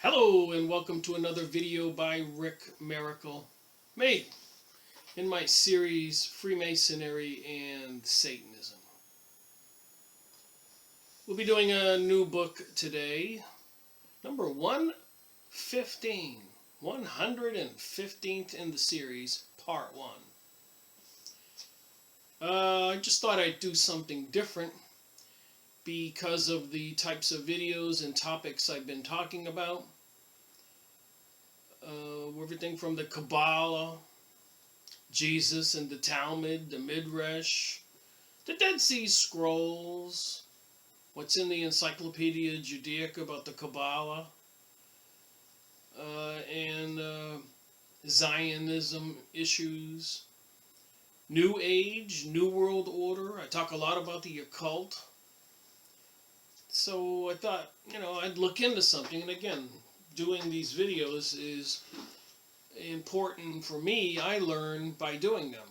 Hello and welcome to another video by Rick Miracle, me, in my series Freemasonry and Satanism. We'll be doing a new book today, number 115, 115th in the series, part 1. I just thought I'd do something different because of the types of videos and topics I've been talking about. Everything from the Kabbalah, Jesus and the Talmud, the Midrash, the Dead Sea Scrolls, what's in the Encyclopedia Judaica about the Kabbalah, and Zionism issues, New Age, New World Order. I talk a lot about the occult. So I thought, I'd look into something. And again, doing these videos is important for me. I learn by doing them.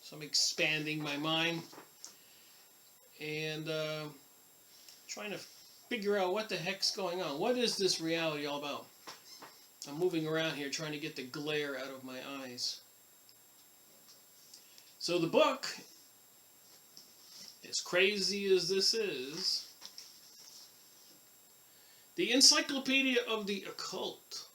So I'm expanding my mind and trying to figure out what the heck's going on. What is this reality all about? I'm moving around here trying to get the glare out of my eyes. So the book, as crazy as this is, the Encyclopedia of the Occult.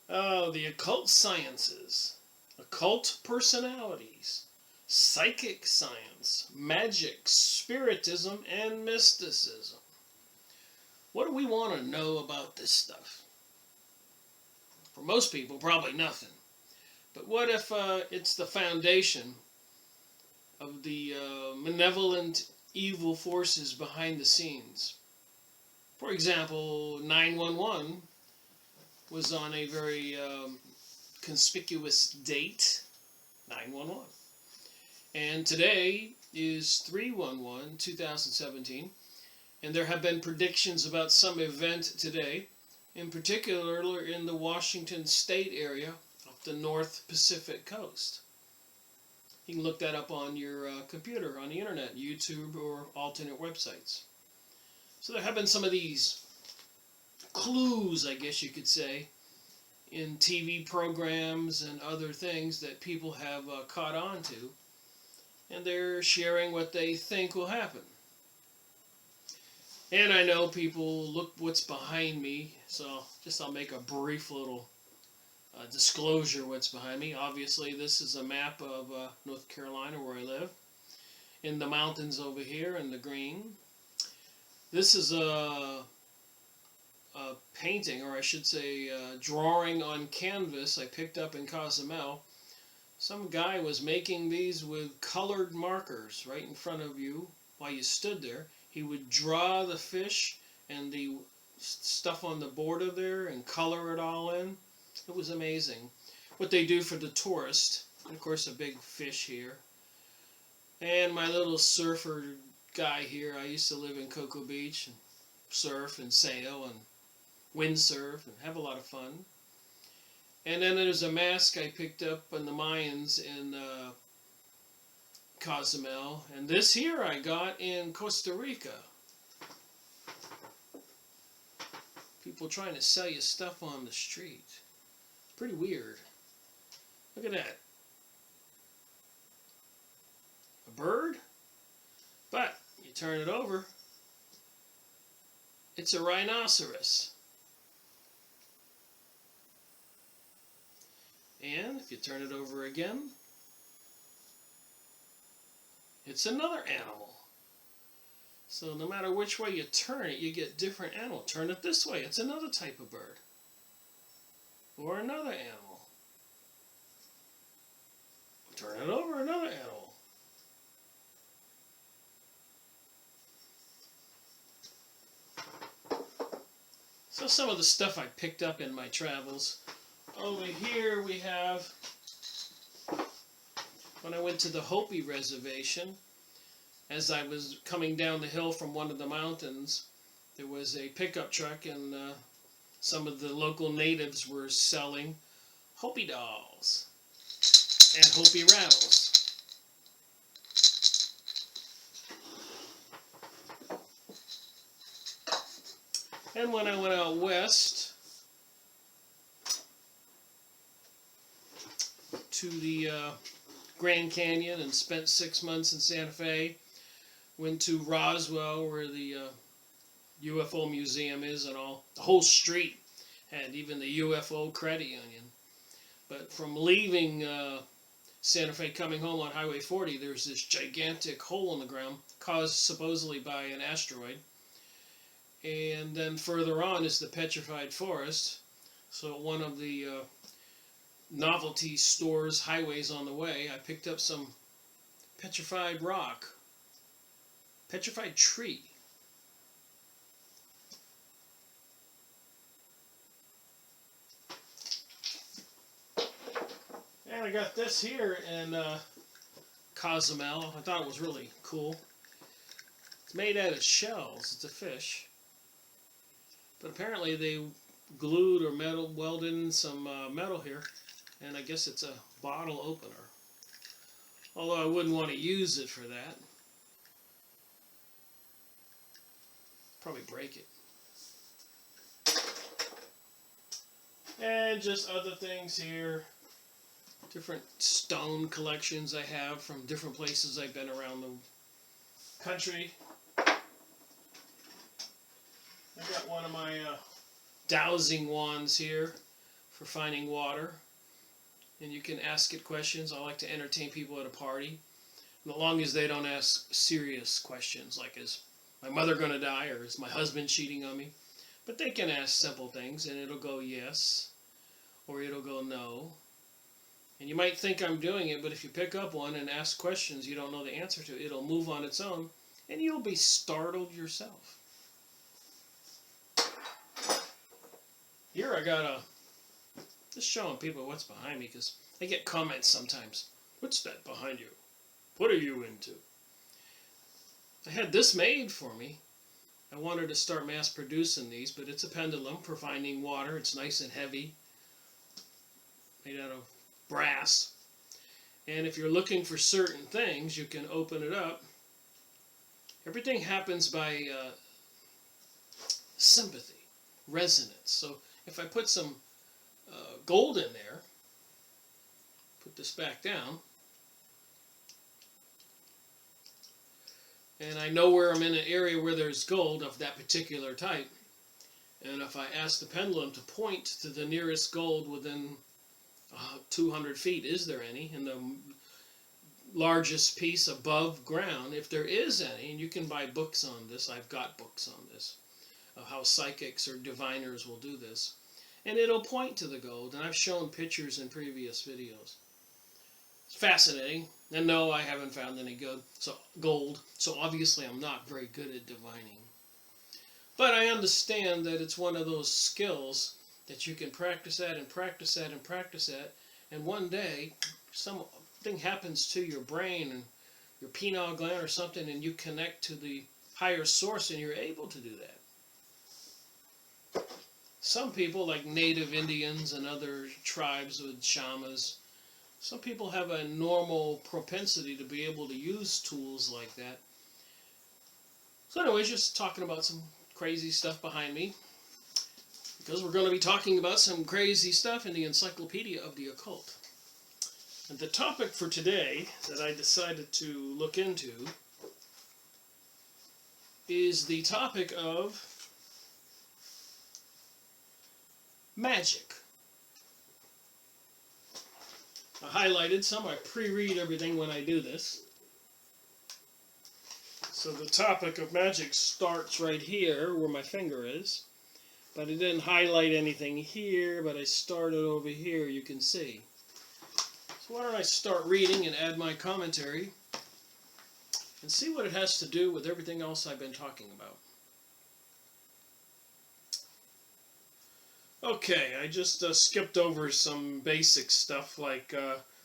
The occult sciences, occult personalities, psychic science, magic, spiritism, and mysticism. What do we want to know about this stuff? For most people, probably nothing. But what if it's the foundation of the malevolent evil forces behind the scenes? For example, 911 was on a very conspicuous date, 911. And today is 3/11/2017, and there have been predictions about some event today, in particular in the Washington State area off the North Pacific coast. You can look that up on your computer, on the internet, YouTube, or alternate websites. So there have been some of these clues, I guess you could say, in TV programs and other things that people have caught on to, and they're sharing what they think will happen. And I know people look what's behind me, so I'll make a brief little disclosure what's behind me. Obviously, this is a map of North Carolina, where I live, in the mountains over here in the green. This is a painting, or I should say drawing on canvas I picked up in Cozumel. Some guy was making these with colored markers right in front of you while you stood there. He would draw the fish and the stuff on the border there and color it all in. It was amazing what they do for the tourist. And of course, a big fish here. And my little surfer guy here. I used to live in Cocoa Beach and surf and sail and windsurf and have a lot of fun. And then there's a mask I picked up on the Mayans in Cozumel. And this here I got in Costa Rica. People trying to sell you stuff on the street. Pretty weird. Look at that. A bird? But you turn it over, it's a rhinoceros. And if you turn it over again, it's another animal. So no matter which way you turn it, you get different animal. Turn it this way, it's another type of bird. Or another animal. Turn it over, another animal. So some of the stuff I picked up in my travels. Over here we have, when I went to the Hopi Reservation, as I was coming down the hill from one of the mountains, there was a pickup truck, and some of the local natives were selling Hopi dolls and Hopi rattles. And when I went out west to the Grand Canyon and spent 6 months in Santa Fe, went to Roswell where the UFO museum is and all. The whole street had even the UFO credit union. But from leaving Santa Fe coming home on Highway 40, there's this gigantic hole in the ground caused supposedly by an asteroid. And then further on is the Petrified Forest. So one of the novelty stores, highways on the way, I picked up some petrified rock, petrified tree. And I got this here in Cozumel. I thought it was really cool. It's made out of shells. It's a fish. But apparently they glued or metal welded in some metal here. And I guess it's a bottle opener. Although I wouldn't want to use it for that. Probably break it. And just other things here. Different stone collections I have from different places I've been around the country. I got one of my dowsing wands here for finding water. And you can ask it questions. I like to entertain people at a party. And as long as they don't ask serious questions like, is my mother going to die or is my husband cheating on me? But they can ask simple things and it'll go yes or it'll go no. And you might think I'm doing it, but if you pick up one and ask questions you don't know the answer to, it'll move on its own, and you'll be startled yourself. Here I got just showing people what's behind me, because I get comments sometimes. What's that behind you? What are you into? I had this made for me. I wanted to start mass producing these, but it's a pendulum for finding water. It's nice and heavy, made out of brass. And if you're looking for certain things, you can open it up. Everything happens by sympathy, resonance. So if I put some gold in there, put this back down, and I know where I'm in an area where there's gold of that particular type, and if I ask the pendulum to point to the nearest gold within 200 feet, is there any, in the largest piece above ground, if there is any, and you can buy books on this, I've got books on this, of how psychics or diviners will do this, and it'll point to the gold, and I've shown pictures in previous videos. It's fascinating, and no, I haven't found any gold, so obviously I'm not very good at divining. But I understand that it's one of those skills that you can practice at and practice at and practice at, and one day something happens to your brain and your pineal gland or something, and you connect to the higher source and you're able to do that. Some people, like native Indians and other tribes with shamans, some people have a normal propensity to be able to use tools like that. So anyways, just talking about some crazy stuff behind me, because we're going to be talking about some crazy stuff in the Encyclopedia of the Occult. And the topic for today that I decided to look into is the topic of magic. I highlighted some. I pre-read everything when I do this. So the topic of magic starts right here where my finger is. But I didn't highlight anything here, but I started over here, you can see. So why don't I start reading and add my commentary and see what it has to do with everything else I've been talking about. Okay, I just skipped over some basic stuff like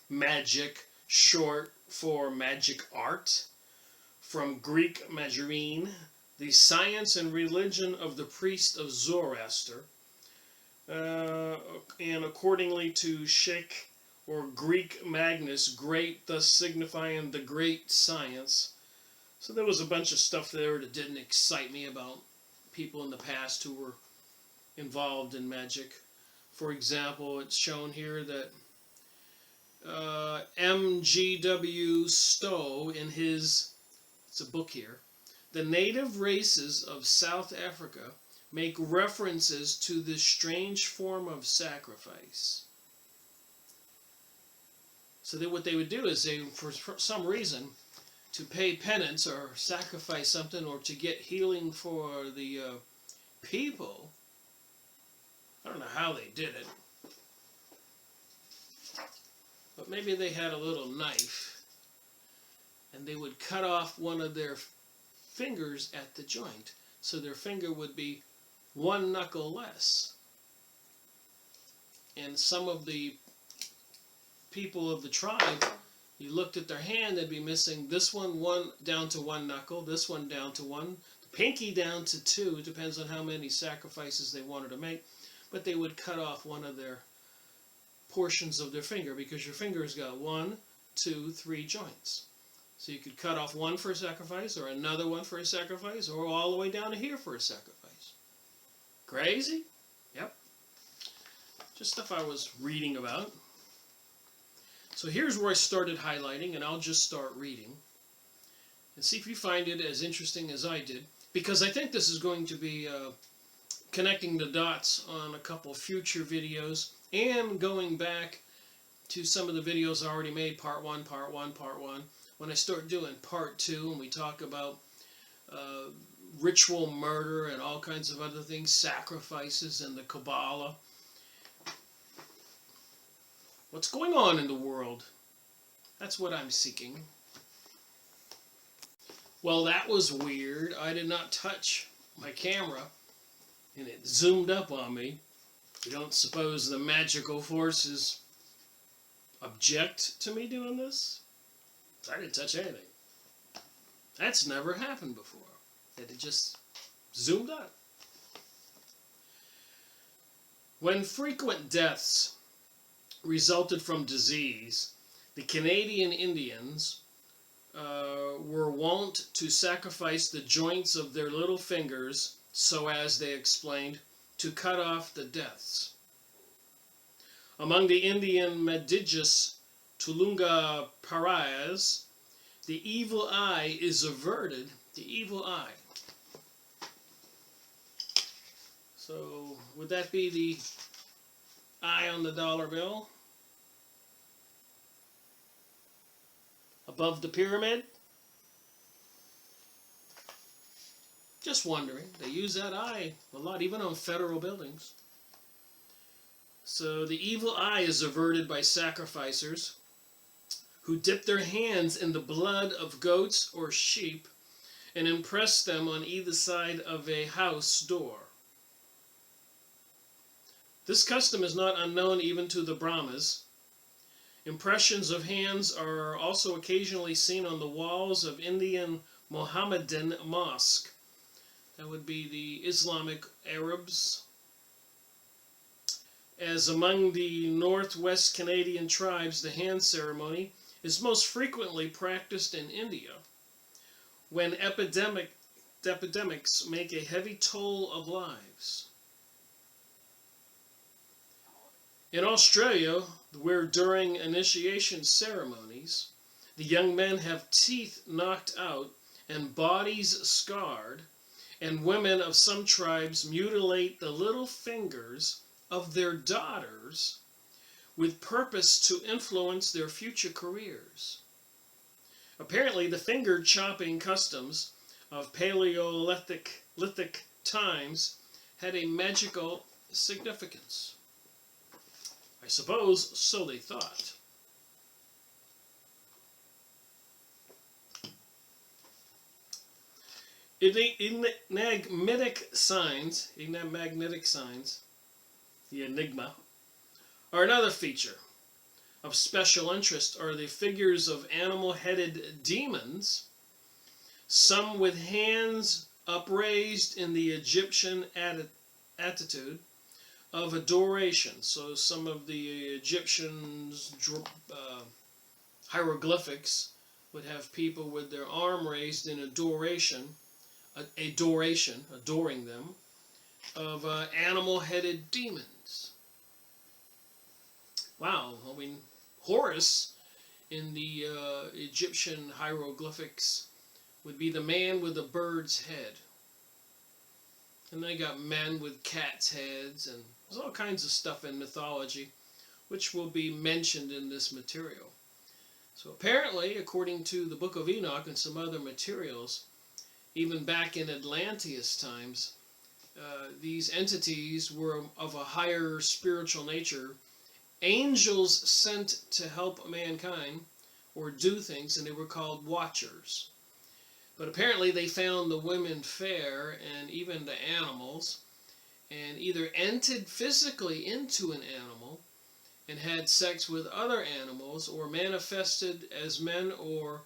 magic, short for magic art, from Greek magirine, the science and religion of the priest of Zoroaster, and accordingly to Sheikh or Greek Magnus, great, thus signifying the great science. So there was a bunch of stuff there that didn't excite me about people in the past who were involved in magic. For example, it's shown here that M.G.W. Stowe, in his, it's a book here, The Native Races of South Africa make references to this strange form of sacrifice. So that what they would do is for some reason, to pay penance or sacrifice something or to get healing for the people, I don't know how they did it, but maybe they had a little knife and they would cut off one of their fingers at the joint, so their finger would be one knuckle less. And some of the people of the tribe, you looked at their hand, they'd be missing this one down to one knuckle, this one down to one, the pinky down to two. It depends on how many sacrifices they wanted to make, but they would cut off one of their portions of their finger, because your finger's got 1, 2, 3 joints. So you could cut off one for a sacrifice, or another one for a sacrifice, or all the way down to here for a sacrifice. Crazy? Yep. Just stuff I was reading about. So here's where I started highlighting, and I'll just start reading. And see if you find it as interesting as I did, because I think this is going to be connecting the dots on a couple future videos, and going back to some of the videos I already made, part 1, when I start doing part 2, and we talk about ritual murder and all kinds of other things, sacrifices and the Kabbalah. What's going on in the world? That's what I'm seeking. Well, that was weird. I did not touch my camera, and it zoomed up on me. You don't suppose the magical forces object to me doing this? I didn't touch anything. That's never happened before. That it just zoomed up. When frequent deaths resulted from disease, the Canadian Indians were wont to sacrifice the joints of their little fingers so as, they explained, to cut off the deaths. Among the Indian Medigus Tulunga Pariahs, the evil eye is averted. The evil eye. So, would that be the eye on the dollar bill? Above the pyramid? Just wondering. They use that eye a lot, even on federal buildings. So the evil eye is averted by sacrificers who dip their hands in the blood of goats or sheep and impress them on either side of a house door. This custom is not unknown even to the Brahmas. Impressions of hands are also occasionally seen on the walls of Indian Mohammedan mosque. That would be the Islamic Arabs. As among the Northwest Canadian tribes, the hand ceremony is most frequently practiced in India, when epidemics make a heavy toll of lives. In Australia, where during initiation ceremonies, the young men have teeth knocked out and bodies scarred, and women of some tribes mutilate the little fingers of their daughters with purpose to influence their future careers. Apparently, the finger chopping customs of Paleolithic times had a magical significance. I suppose so they thought. Enigmatic signs, the enigma, are another feature. Of special interest are the figures of animal-headed demons, some with hands upraised in the Egyptian attitude of adoration. So some of the Egyptians' hieroglyphics would have people with their arm raised in adoring them. of animal-headed demons. Wow, I mean, Horus in the Egyptian hieroglyphics would be the man with a bird's head. And they got men with cats' heads, and there's all kinds of stuff in mythology which will be mentioned in this material. So apparently, according to the Book of Enoch and some other materials, even back in Atlanteus times, these entities were of a higher spiritual nature, angels sent to help mankind or do things, and they were called watchers. But apparently they found the women fair, and even the animals, and either entered physically into an animal and had sex with other animals, or manifested as men, or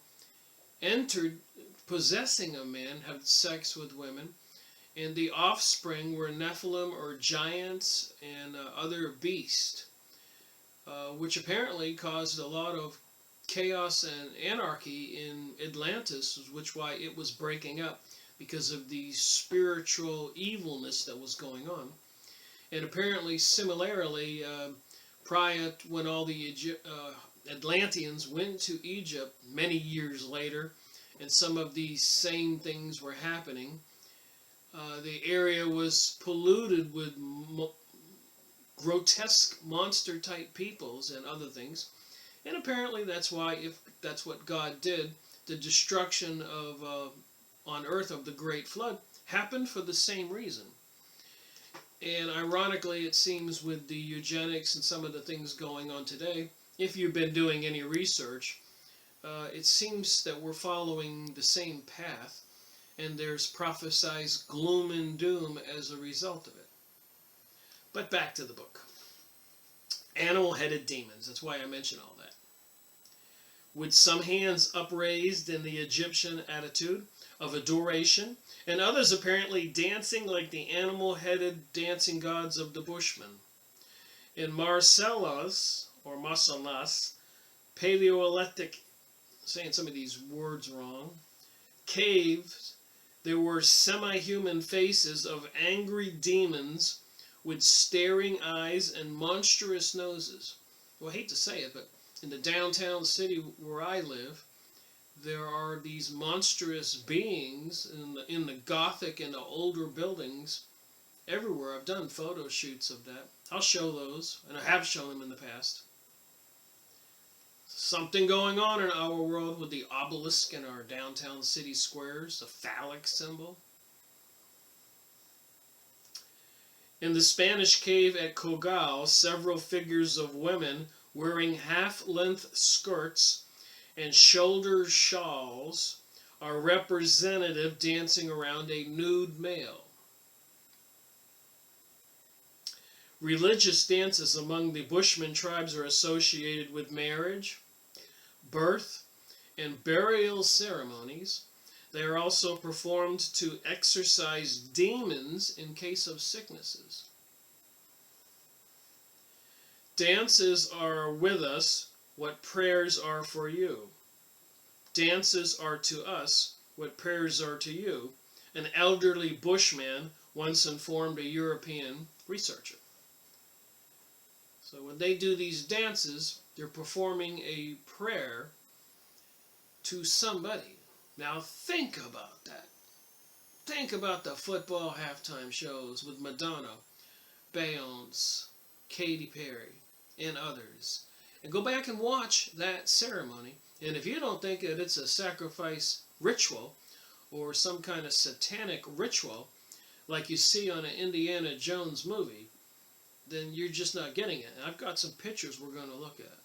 entered possessing a man, had sex with women, and the offspring were Nephilim or giants and other beasts, which apparently caused a lot of chaos and anarchy in Atlantis, which why it was breaking up, because of the spiritual evilness that was going on. And apparently, similarly, prior to when all the Atlanteans went to Egypt many years later, and some of these same things were happening, the area was polluted with grotesque monster-type peoples and other things. And apparently that's why, if that's what God did, the destruction of on earth of the Great Flood happened for the same reason. And ironically, it seems with the eugenics and some of the things going on today, if you've been doing any research, it seems that we're following the same path, and there's prophesied gloom and doom as a result of it. But back to the book. Animal-headed demons, that's why I mention all that. With some hands upraised in the Egyptian attitude of adoration, and others apparently dancing like the animal-headed dancing gods of the Bushmen. In Marcellus, or Marcellas, Paleolithic, saying some of these words wrong, caves, there were semi-human faces of angry demons with staring eyes and monstrous noses. Well, I hate to say it, but in the downtown city where I live, there are these monstrous beings in the Gothic and the older buildings everywhere. I've done photo shoots of that. I'll show those, and I have shown them in the past. Something going on in our world with the obelisk in our downtown city squares, the phallic symbol. In the Spanish cave at Cogal, several figures of women wearing half-length skirts and shoulder shawls are representative, dancing around a nude male. Religious dances among the Bushman tribes are associated with marriage, birth, and burial ceremonies. They are also performed to exorcise demons in case of sicknesses. Dances are with us what prayers are for you. Dances are to us what prayers are to you, an elderly Bushman once informed a European researcher. So when they do these dances, they're performing a prayer to somebody. Now think about that. Think about the football halftime shows with Madonna, Beyonce, Katy Perry, and others. And go back and watch that ceremony. And if you don't think that it's a sacrifice ritual or some kind of satanic ritual like you see on an Indiana Jones movie, then you're just not getting it. And I've got some pictures we're going to look at.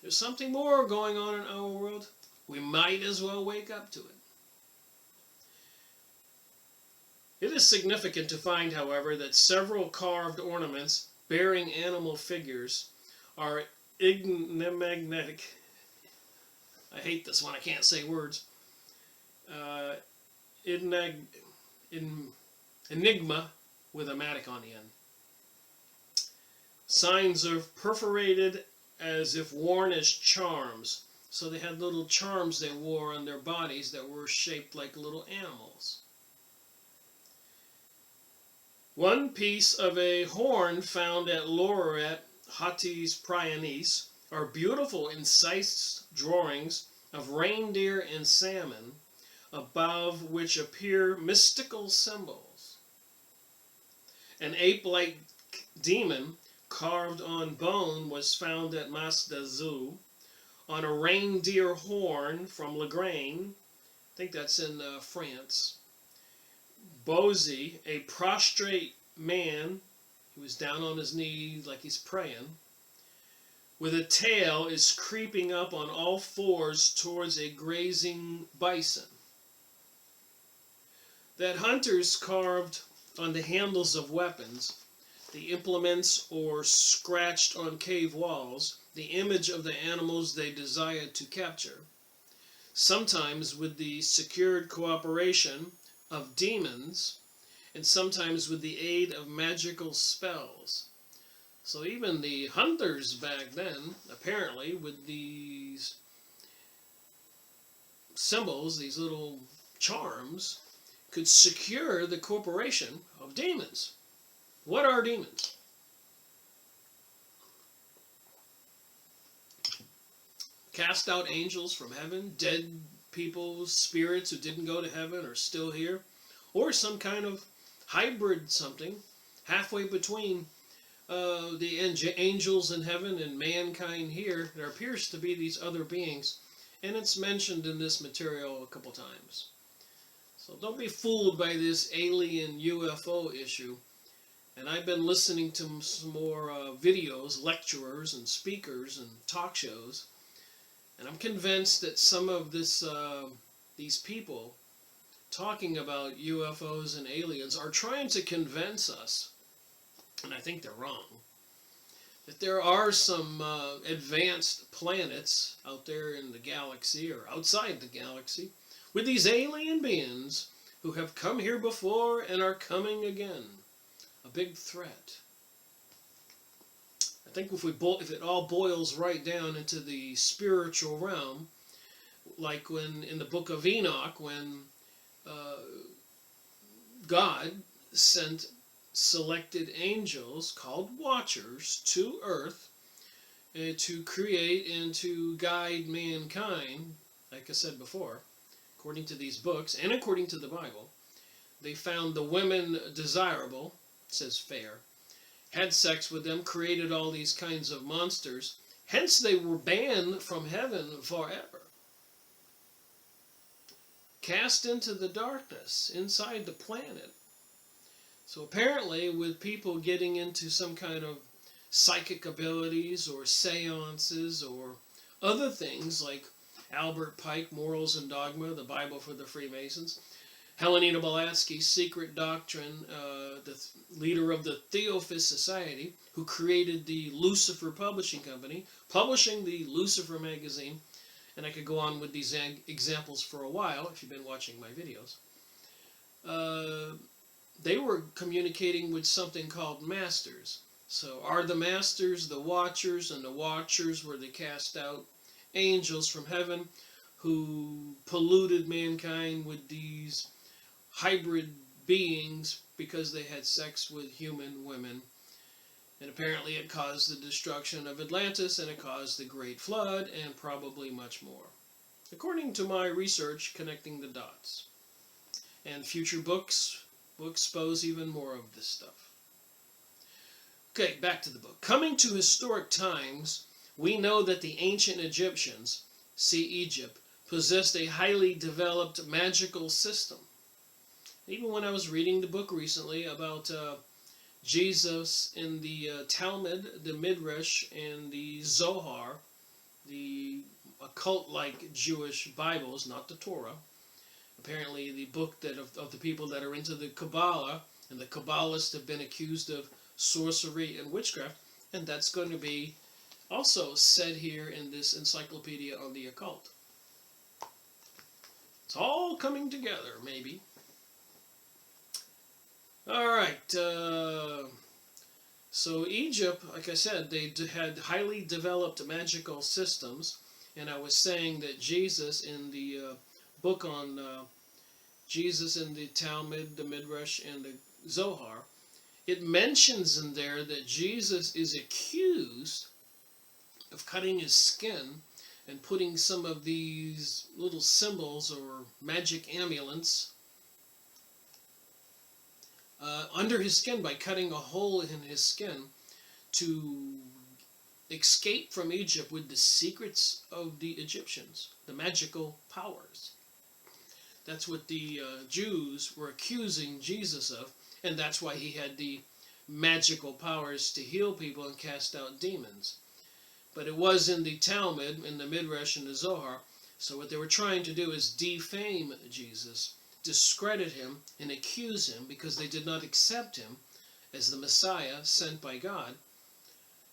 There's something more going on in our world. We might as well wake up to it. It is significant to find, however, that several carved ornaments bearing animal figures are enigmatic. I hate this one, I can't say words. Enigma with a matic on the end. Signs of perforated as if worn as charms. So they had little charms they wore on their bodies that were shaped like little animals. One piece of a horn found at Loret Hatis Prianis are beautiful incised drawings of reindeer and salmon, above which appear mystical symbols. An ape-like demon carved on bone was found at Masdazou on a reindeer horn from Lagrange. I think that's in France. Bozy, a prostrate man, he was down on his knees like he's praying, with a tail, is creeping up on all fours towards a grazing bison. That hunters carved on the handles of weapons, the implements, or scratched on cave walls the image of the animals they desired to capture, sometimes with the secured cooperation of demons, and sometimes with the aid of magical spells. So even the hunters back then, apparently, with these symbols, these little charms, could secure the corporation of demons. What are demons? Cast out angels from heaven, dead people, spirits who didn't go to heaven are still here, or some kind of hybrid something, halfway between the angels in heaven and mankind here. There appears to be these other beings, and it's mentioned in this material a couple times. So don't be fooled by this alien UFO issue. And I've been listening to some more videos, lecturers and speakers and talk shows, and I'm convinced that some of these people talking about UFOs and aliens are trying to convince us, and I think they're wrong, that there are some advanced planets out there in the galaxy or outside the galaxy with these alien beings who have come here before and are coming again. A big threat. I think if it all boils right down into the spiritual realm, like when in the book of Enoch, when God sent selected angels called watchers to earth to create and to guide mankind, like I said before, according to these books and according to the Bible, they found the women desirable, it says fair, had sex with them, created all these kinds of monsters, hence they were banned from heaven forever. Cast into the darkness inside the planet. So apparently with people getting into some kind of psychic abilities or seances or other things like Albert Pike, Morals and Dogma, the Bible for the Freemasons, Helena Blavatsky's Secret Doctrine, the leader of the Theosophist Society, who created the Lucifer Publishing Company, publishing the Lucifer magazine, and I could go on with these examples for a while if you've been watching my videos. They were communicating with something called masters. So are the masters the watchers, and the watchers were the cast out angels from heaven who polluted mankind with these hybrid beings because they had sex with human women. And apparently it caused the destruction of Atlantis, and it caused the Great Flood, and probably much more, according to my research connecting the dots. And future books will expose even more of this stuff. Okay, back to the book. Coming to historic times, we know that the ancient Egyptians, see Egypt, possessed a highly developed magical system. Even when I was reading the book recently about Jesus in the Talmud, the Midrash, and the Zohar, the occult-like Jewish Bibles, not the Torah, apparently the book that of the people that are into the Kabbalah, and the Kabbalists have been accused of sorcery and witchcraft, and that's going to be also said here in this encyclopedia on the occult. It's all coming together, maybe. Alright, so Egypt, like I said, they had highly developed magical systems, and I was saying that Jesus in the book on Jesus in the Talmud, the Midrash, and the Zohar, it mentions in there that Jesus is accused of cutting his skin and putting some of these little symbols or magic amulets under his skin by cutting a hole in his skin to escape from Egypt with the secrets of the Egyptians, the magical powers. That's what the Jews were accusing Jesus of, and that's why he had the magical powers to heal people and cast out demons. But it was in the Talmud, in the Midrash, and the Zohar. So what they were trying to do is defame Jesus, discredit him, and accuse him because they did not accept him as the Messiah sent by God.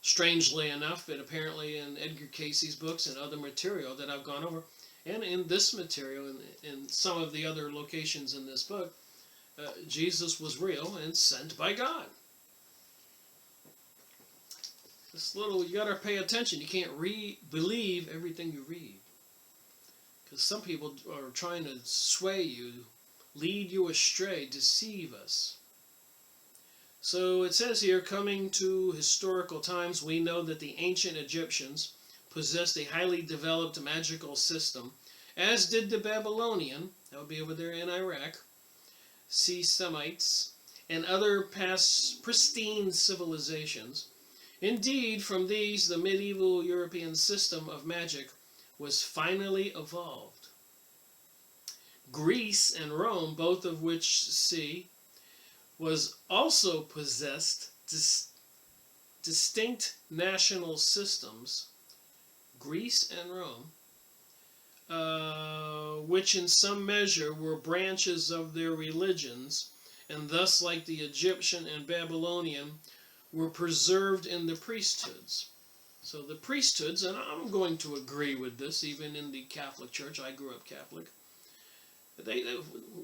Strangely enough, it apparently in Edgar Casey's books and other material that I've gone over, and in this material, in some of the other locations in this book, Jesus was real and sent by God. This little, you got to pay attention. You can't believe everything you read. Because some people are trying to sway you, lead you astray, deceive us. So it says here, coming to historical times, we know that the ancient Egyptians possessed a highly developed magical system, as did the Babylonian, that would be over there in Iraq, Semites, and other past pristine civilizations. Indeed, from these, the medieval European system of magic was finally evolved. Greece and Rome, both of which was also possessed distinct national systems, Greece and Rome, which in some measure were branches of their religions, and thus, like the Egyptian and Babylonian, were preserved in the priesthoods. So the priesthoods, and I'm going to agree with this, even in the Catholic Church, I grew up Catholic,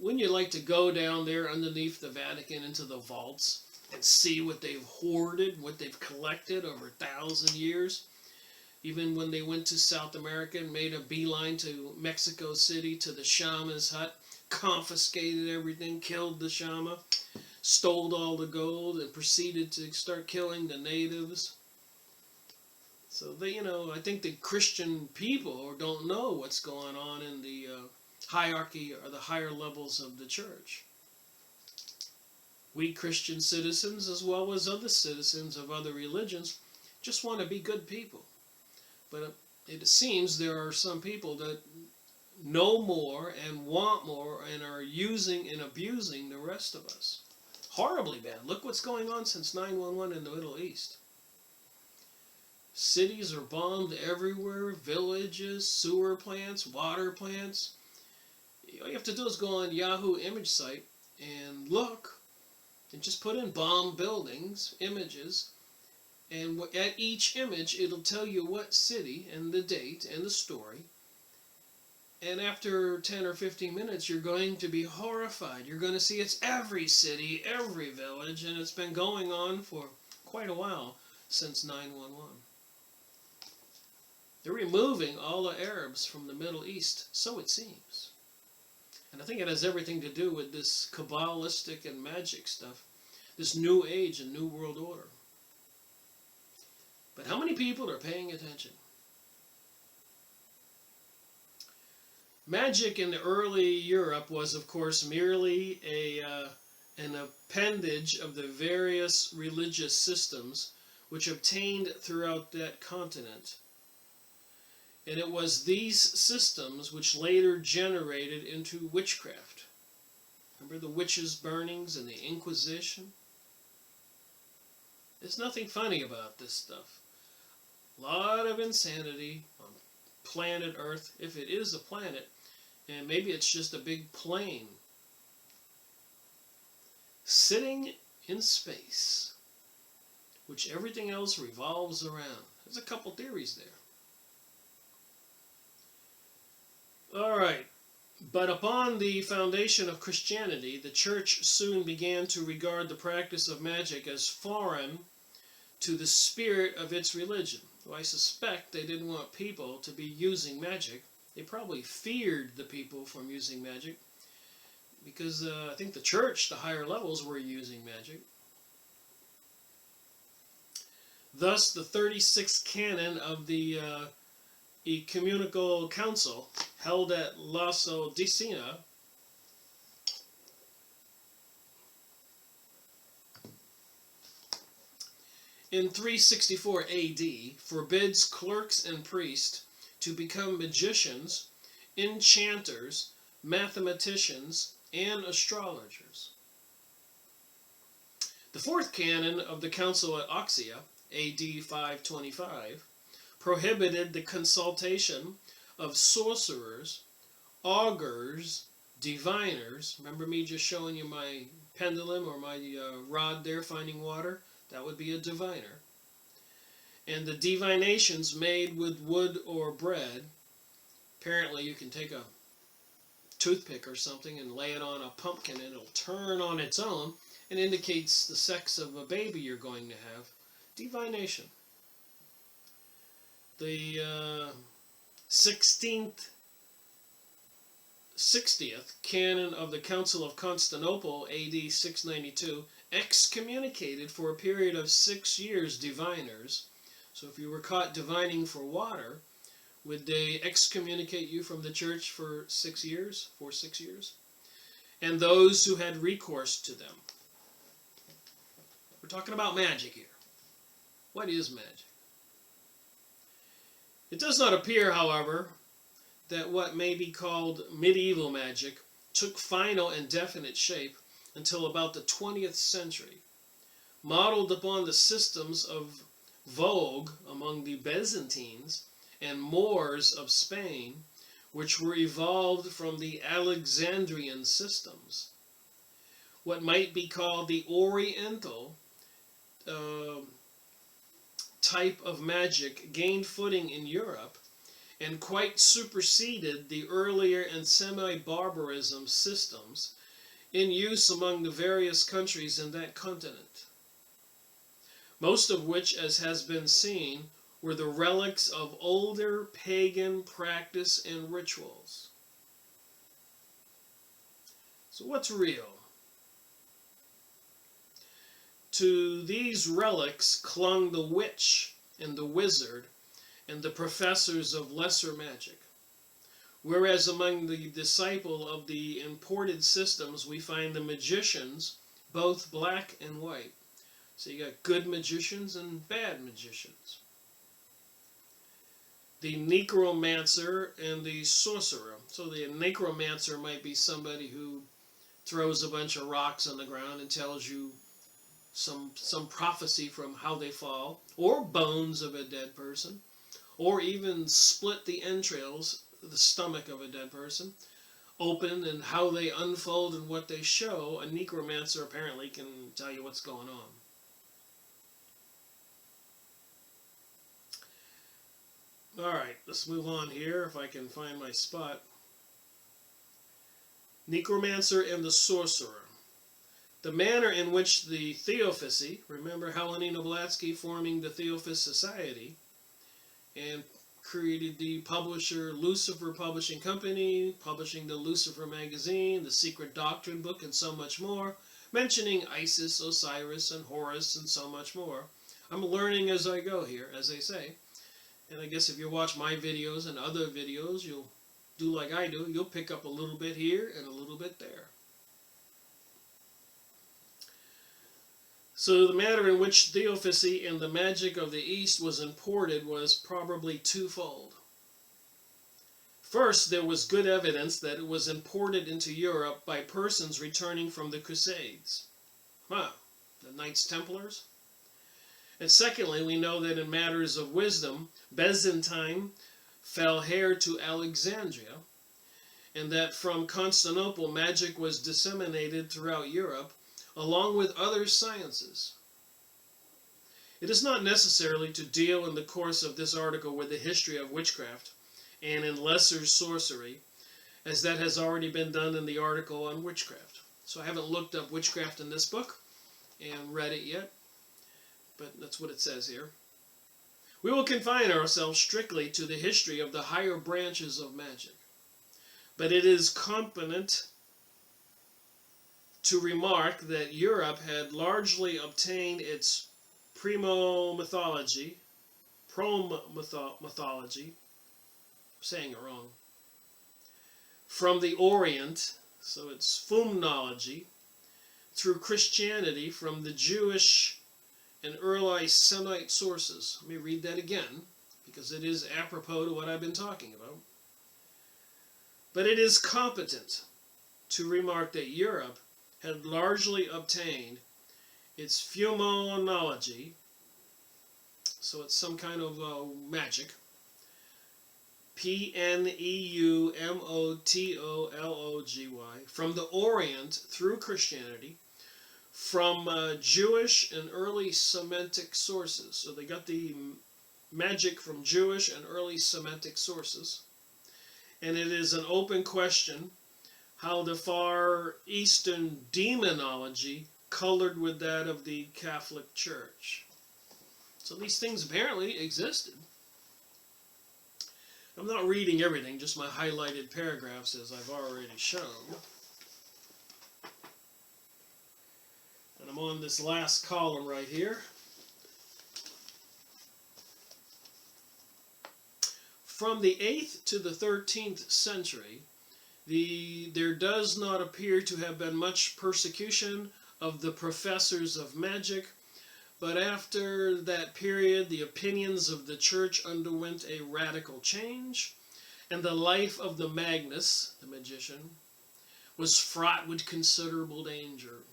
wouldn't you like to go down there underneath the Vatican into the vaults and see what they've hoarded, what they've collected over 1,000 years? Even when they went to South America and made a beeline to Mexico City, to the shaman's hut, confiscated everything, killed the shaman, stole all the gold, and proceeded to start killing the natives. So they, I think the Christian people don't know what's going on in the hierarchy or the higher levels of the church. We Christian citizens, as well as other citizens of other religions, just want to be good people. But it seems there are some people that know more and want more and are using and abusing the rest of us. Horribly bad. Look what's going on since 9/11 in the Middle East. Cities are bombed everywhere, villages, sewer plants, water plants. All you have to do is go on Yahoo image site and look, and just put in bomb buildings, images, and at each image it'll tell you what city and the date and the story. And after 10 or 15 minutes, you're going to be horrified. You're going to see it's every city, every village, and it's been going on for quite a while since 9/11. They're removing all the Arabs from the Middle East, so it seems. And I think it has everything to do with this Kabbalistic and magic stuff, this new age and new world order. But how many people are paying attention? Magic in the early Europe was, of course, merely an appendage of the various religious systems which obtained throughout that continent. And it was these systems which later generated into witchcraft. Remember the witches' burnings and the Inquisition? There's nothing funny about this stuff. A lot of insanity on planet Earth, if it is a planet, and maybe it's just a big plane sitting in space, which everything else revolves around. There's a couple theories there. All right, but upon the foundation of Christianity, the church soon began to regard the practice of magic as foreign to the spirit of its religion. Well, I suspect they didn't want people to be using magic. They probably feared the people from using magic because I think the church, the higher levels, were using magic. Thus, the 36th canon of the Ecumenical Council, held at Laodicea, in 364 AD, forbids clerks and priests to become magicians, enchanters, mathematicians, and astrologers. The fourth canon of the Council at Occult, AD 525, prohibited the consultation of sorcerers, augurs, diviners. Remember me just showing you my pendulum or my rod there finding water? That would be a diviner. And the divinations made with wood or bread. Apparently you can take a toothpick or something and lay it on a pumpkin and it'll turn on its own and indicates the sex of a baby you're going to have. Divination. The 60th canon of the Council of Constantinople, AD 692, excommunicated for a period of 6 years diviners. So if you were caught divining for water, would they excommunicate you from the church for 6 years? For 6 years? And those who had recourse to them. We're talking about magic here. What is magic? It does not appear, however, that what may be called medieval magic took final and definite shape until about the 20th century, modeled upon the systems of vogue among the Byzantines and Moors of Spain, which were evolved from the Alexandrian systems. What might be called the Oriental type of magic gained footing in Europe and quite superseded the earlier and semi-barbarism systems in use among the various countries in that continent, most of which, as has been seen, were the relics of older pagan practice and rituals. So what's real? To these relics clung the witch and the wizard and the professors of lesser magic, whereas among the disciples of the imported systems we find the magicians, both black and white. So you got good magicians and bad magicians. The necromancer and the sorcerer. So the necromancer might be somebody who throws a bunch of rocks on the ground and tells you some prophecy from how they fall, or bones of a dead person, or even split the entrails, the stomach of a dead person, open, and how they unfold and what they show. A necromancer apparently can tell you what's going on. Alright, let's move on here if I can find my spot. Necromancer and the sorcerer. The manner in which the Theosophy, remember Helena Blavatsky forming the Theosophist Society and created the publisher Lucifer Publishing Company, publishing the Lucifer magazine, the Secret Doctrine book, and so much more, mentioning Isis, Osiris, and Horus, and so much more. I'm learning as I go here, as they say. And I guess if you watch my videos and other videos, you'll do like I do. You'll pick up a little bit here and a little bit there. So the manner in which Theosophy and the magic of the East was imported was probably twofold. First, there was good evidence that it was imported into Europe by persons returning from the Crusades. The Knights Templars. And secondly, we know that in matters of wisdom, Byzantine fell heir to Alexandria, and that from Constantinople magic was disseminated throughout Europe, along with other sciences. It is not necessarily to deal in the course of this article with the history of witchcraft and in lesser sorcery, as that has already been done in the article on witchcraft. So I haven't looked up witchcraft in this book and read it yet, but that's what it says here. We will confine ourselves strictly to the history of the higher branches of magic, but it is competent to remark that Europe had largely obtained its promythology, I'm saying it wrong, from the Orient, so it's Fumnology, through Christianity from the Jewish and early Semite sources. Let me read that again, because it is apropos to what I've been talking about. But it is competent to remark that Europe had largely obtained its Fumnology, so it's some kind of magic, Pneumotology, from the Orient through Christianity, from Jewish and early Semitic sources. So they got the magic from Jewish and early Semitic sources. And it is an open question how the Far Eastern demonology colored with that of the Catholic Church. So these things apparently existed. I'm not reading everything, just my highlighted paragraphs as I've already shown. And I'm on this last column right here. From the 8th to the 13th century, there does not appear to have been much persecution of the professors of magic, but after that period, the opinions of the church underwent a radical change, and the life of the Magus, the magician, was fraught with considerable danger.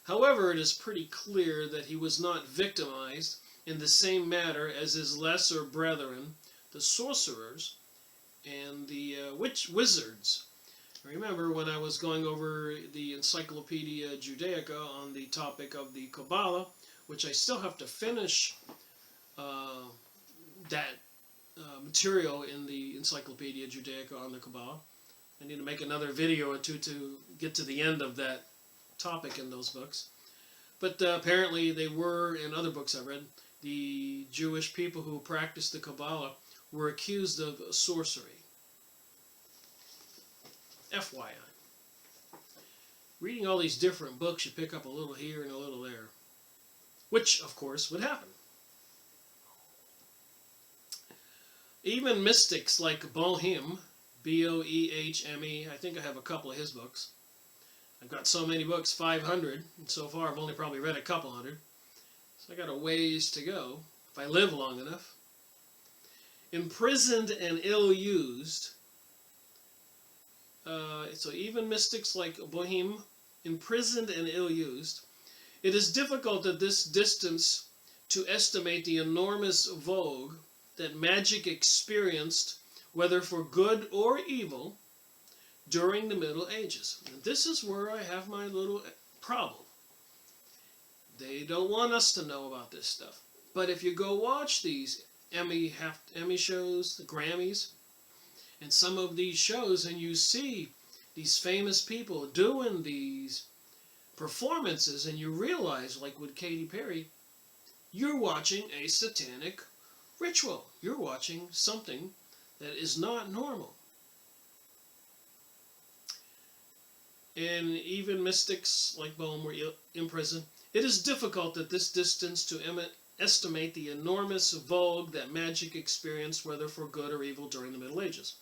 However, it is pretty clear that he was not victimized in the same manner as his lesser brethren, the sorcerers and the wizards. Remember when I was going over the Encyclopedia Judaica on the topic of the Kabbalah, which I still have to finish that material in the Encyclopedia Judaica on the Kabbalah. I need to make another video or two to get to the end of that topic in those books. But apparently they were, in other books I read, the Jewish people who practiced the Kabbalah were accused of sorcery. FYI. Reading all these different books, you pick up a little here and a little there. Which, of course, would happen. Even mystics like Boehme, B-O-E-H-M-E, I think I have a couple of his books. I've got so many books, 500, and so far I've only probably read a couple hundred. So I got a ways to go, if I live long enough. Imprisoned and ill-used, so even mystics like Boehme, imprisoned and ill-used, it is difficult at this distance to estimate the enormous vogue that magic experienced, whether for good or evil, during the Middle Ages. And this is where I have my little problem. They don't want us to know about this stuff. But if you go watch these Emmy shows, the Grammys, and some of these shows, and you see these famous people doing these performances, and you realize, like with Katy Perry, you're watching a satanic ritual. You're watching something that is not normal. And even mystics like Boehme were imprisoned. It is difficult at this distance to estimate the enormous vogue that magic experienced, whether for good or evil, during the Middle Ages.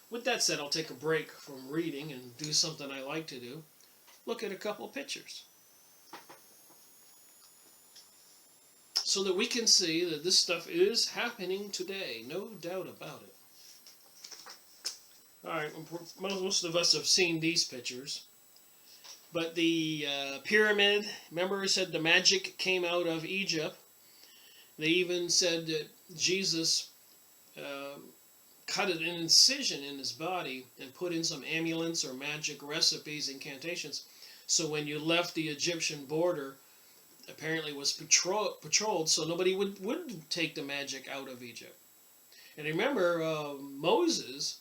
With that said, I'll take a break from reading and do something I like to do. Look at a couple of pictures. So that we can see that this stuff is happening today. No doubt about it. Alright, most of us have seen these pictures. But the pyramid, remember I said the magic came out of Egypt. They even said that Jesus cut an incision in his body and put in some amulets or magic recipes, incantations. So when you left the Egyptian border, apparently was patrolled, so nobody would take the magic out of Egypt. And remember, Moses,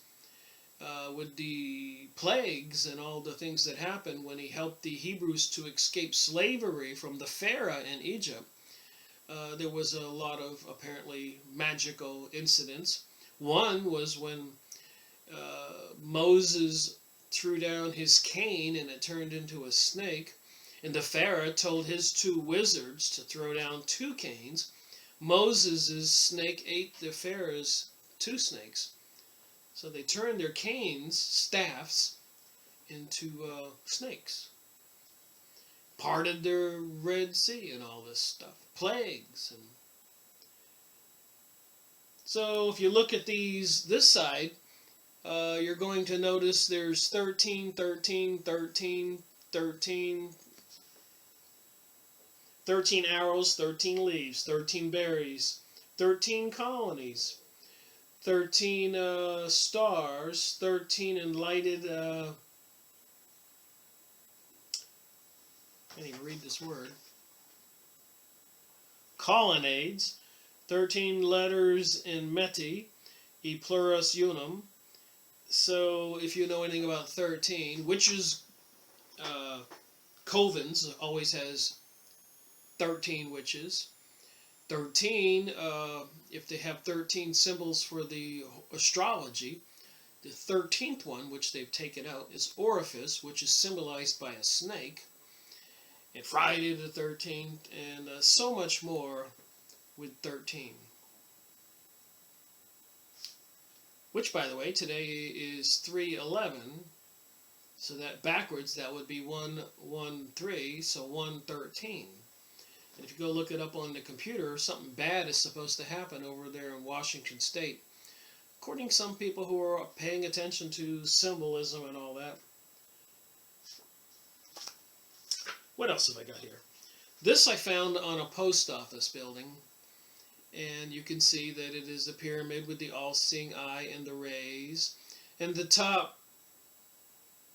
with the plagues and all the things that happened when he helped the Hebrews to escape slavery from the Pharaoh in Egypt, there was a lot of apparently magical incidents. One was when Moses threw down his cane and it turned into a snake, And the Pharaoh told his 2 wizards to throw down 2 canes. Moses' snake ate the Pharaoh's 2 snakes. So they turned their canes, staffs, into snakes. Parted their Red Sea and all this stuff. Plagues. And so if you look at this side, you're going to notice there's 13, 13, 13, 13, 13 arrows, 13 leaves, 13 berries, 13 colonies, 13 stars, 13 enlightened, I can't even read this word, colonnades, 13 letters in Meti, e plurus unum. So if you know anything about 13, witches, covens always has 13 witches. 13, if they have 13 symbols for the astrology, the 13th one, which they've taken out, is orifice, which is symbolized by a snake. And Friday the 13th, and so much more with 13. Which, by the way, today is 3/11, so that backwards, that would be 113, so 113. And if you go look it up on the computer, something bad is supposed to happen over there in Washington State. According to some people who are paying attention to symbolism and all that. What else have I got here? This I found on a post office building. And you can see that it is a pyramid with the all-seeing eye and the rays. And the top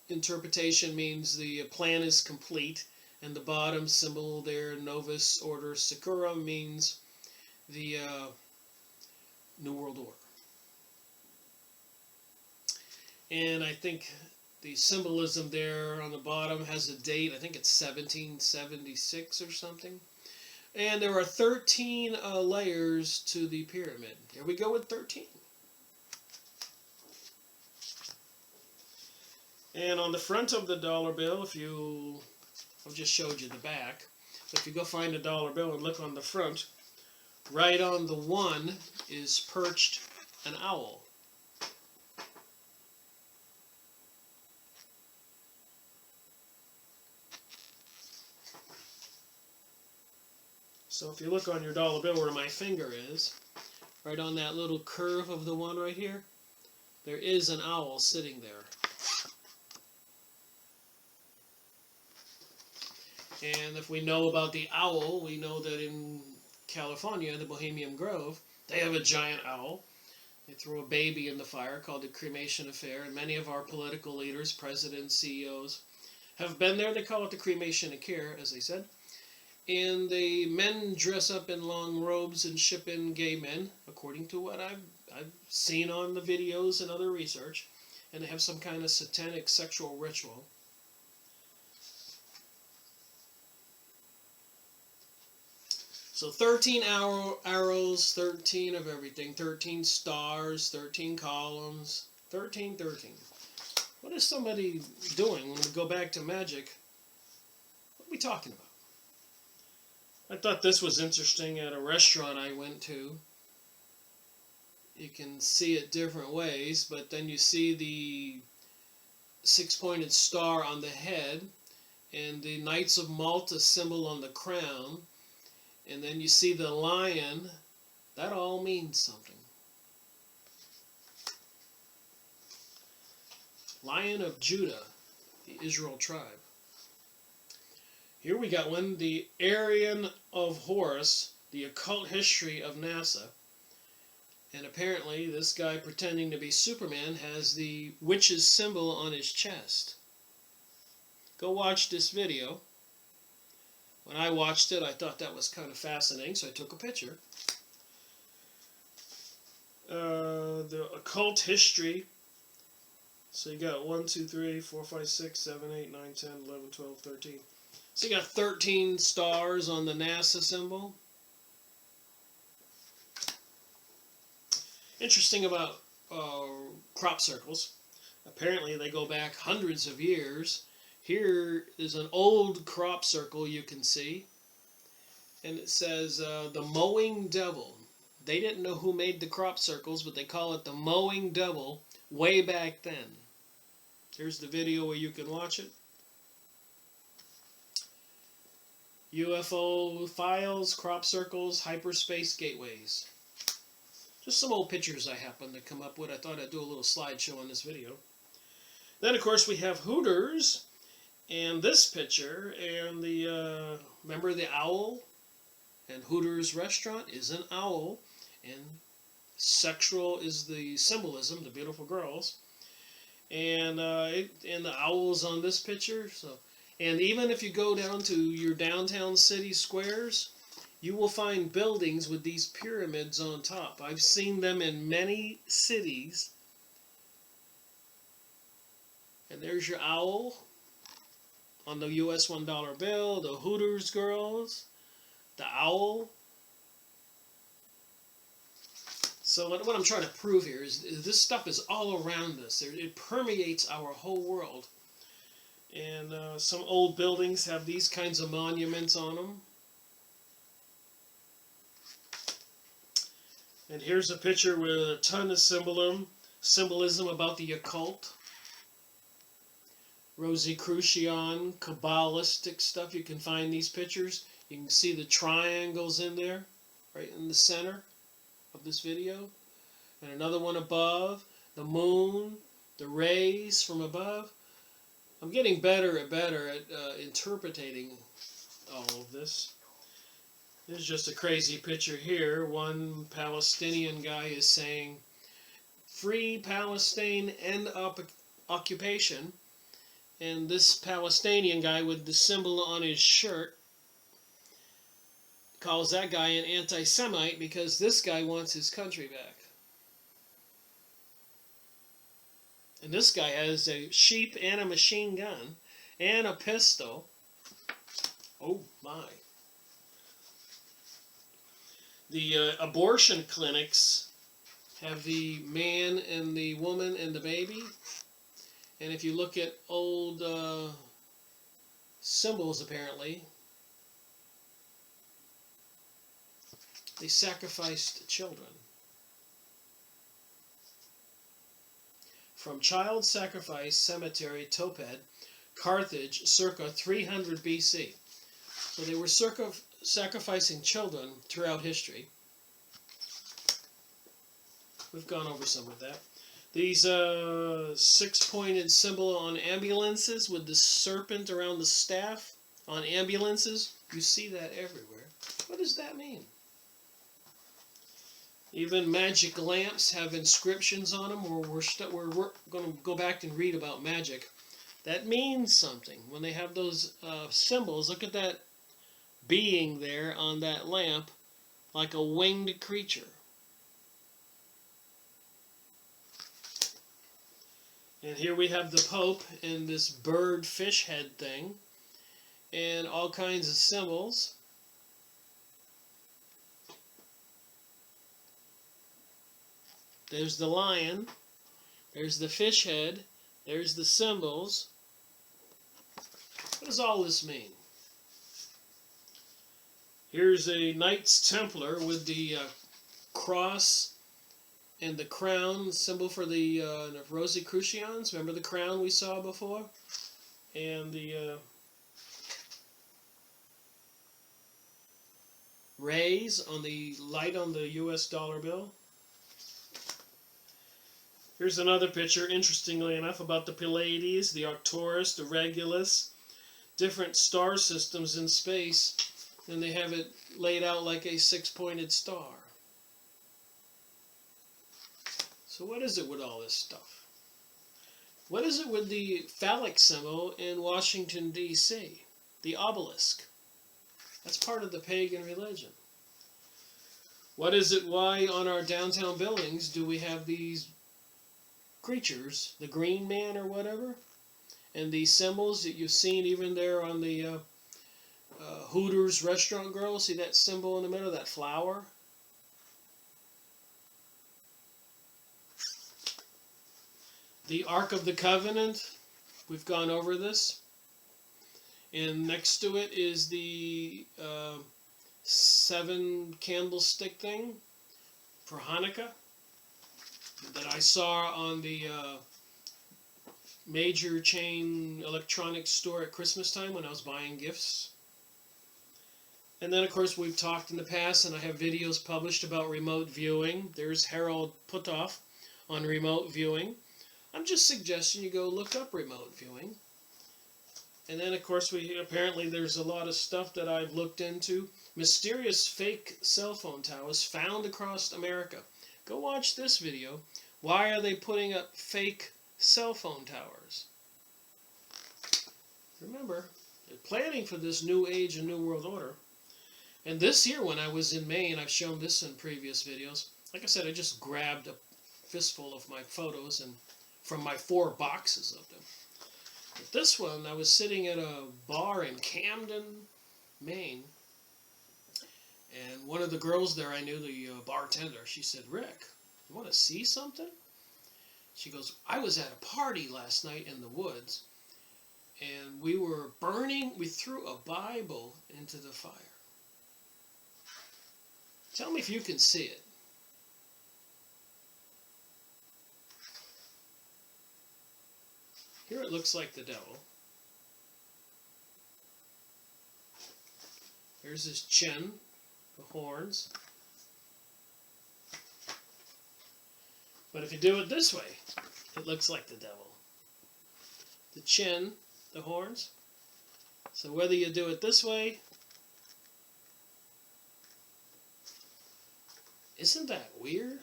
interpretation means the plan is complete. And the bottom symbol there, Novus Order Secura, means the New World Order. And I think the symbolism there on the bottom has a date. I think it's 1776 or something. And there are 13 layers to the pyramid. Here we go with 13. And on the front of the dollar bill, I've just showed you the back. So if you go find a dollar bill and look on the front, right on the 1 is perched an owl. So if you look on your dollar bill where my finger is, right on that little curve of the 1 right here, there is an owl sitting there. And if we know about the owl, we know that in California, the Bohemian Grove, they have a giant owl. They throw a baby in the fire called the cremation affair, and many of our political leaders, presidents, CEOs, have been there. They call it the cremation of care, as they said. And the men dress up in long robes and ship in gay men, according to what I've seen on the videos and other research. And they have some kind of satanic sexual ritual. So 13 arrows, 13 of everything, 13 stars, 13 columns, 13, 13. What is somebody doing when we go back to magic? What are we talking about? I thought this was interesting at a restaurant I went to. You can see it different ways, but then you see the 6-pointed star on the head and the Knights of Malta symbol on the crown, and then you see the lion. That all means something. Lion of Judah, the Israel tribe. Here we got one, the Arian of Horus, the occult history of NASA. And apparently this guy pretending to be Superman has the witch's symbol on his chest. Go watch this video. When I watched it, I thought that was kind of fascinating, so I took a picture. The occult history. So you got 1, 2, 3, 4, 5, 6, 7, 8, 9, 10, 11, 12, 13. So you got 13 stars on the NASA symbol. Interesting about crop circles. Apparently they go back hundreds of years, Here is an old crop circle you can see, and it says the mowing devil. They didn't know who made the crop circles, but they call it the mowing devil way back then. Here's the video where you can watch it. UFO files, crop circles, hyperspace gateways. Just some old pictures I happened to come up with. I thought I'd do a little slideshow on this video. Then, of course, we have Hooters, and this picture, and the, remember the owl? And Hooters restaurant is an owl, and sexual is the symbolism, the beautiful girls. And the owl's on this picture. So, and even if you go down to your downtown city squares, you will find buildings with these pyramids on top. I've seen them in many cities. And there's your owl on the US $1 bill, the Hooters girls, the owl. So what I'm trying to prove here is this stuff is all around us. It permeates our whole world. And some old buildings have these kinds of monuments on them. And here's a picture with a ton of symbolism about the occult. Rosicrucian, Kabbalistic stuff. You can find these pictures. You can see the triangles in there, right in the center of this video. And another one above, the moon, the rays from above. I'm getting better and better at interpreting all of this. There's just a crazy picture here. One Palestinian guy is saying, "Free Palestine, end occupation." And this Palestinian guy with the symbol on his shirt calls that guy an anti-Semite because this guy wants his country back. And this guy has a sheep and a machine gun and a pistol. Oh my. The abortion clinics have the man and the woman and the baby. And if you look at old symbols, apparently, they sacrificed children. From Child Sacrifice Cemetery, Topet, Carthage, circa 300 BC. So they were sacrificing children throughout history. We've gone over some of that. These six-pointed symbol on ambulances with the serpent around the staff on ambulances, you see that everywhere. What does that mean? Even magic lamps have inscriptions on them, or we're going to go back and read about magic. That means something. When they have those symbols, look at that being there on that lamp, like a winged creature. And here we have the Pope in this bird fish head thing, and all kinds of symbols. There's the lion, there's the fish head, there's the symbols. What does all this mean? Here's a Knights Templar with the cross and the crown, symbol for the Rosicrucians. Remember the crown we saw before? And the rays on the light on the US dollar bill. Here's another picture, interestingly enough, about the Pleiades, the Arcturus, the Regulus, different star systems in space, and they have it laid out like a six-pointed star. So what is it with all this stuff? What is it with the phallic symbol in Washington, D.C., the obelisk? That's part of the pagan religion. What is it, why on our downtown buildings do we have these creatures, the green man or whatever, and these symbols that you've seen even there on the Hooters restaurant girl? See that symbol in the middle, that flower? The Ark of the Covenant, we've gone over this. And next to it is the 7 candlestick thing for Hanukkah that I saw on the major chain electronics store at Christmas time when I was buying gifts. And then, of course, we've talked in the past, and I have videos published about remote viewing. There's Harold Putoff on remote viewing. I'm just suggesting you go look up remote viewing. And then, of course, apparently there's a lot of stuff that I've looked into. Mysterious fake cell phone towers found across America. Go watch this video. Why are they putting up fake cell phone towers? Remember, they're planning for this new age and new world order. And this year when I was in Maine, I've shown this in previous videos. Like I said, I just grabbed a fistful of my photos and from my 4 boxes of them. But this one, I was sitting at a bar in Camden, Maine. And one of the girls there, I knew, the bartender, she said, "Rick, you want to see something?" She goes, "I was at a party last night in the woods, and we threw a Bible into the fire. Tell me if you can see it." Here it looks like the devil. Here's his chin, the horns. But if you do it this way, it looks like the devil. The chin, the horns. So whether you do it this way, isn't that weird?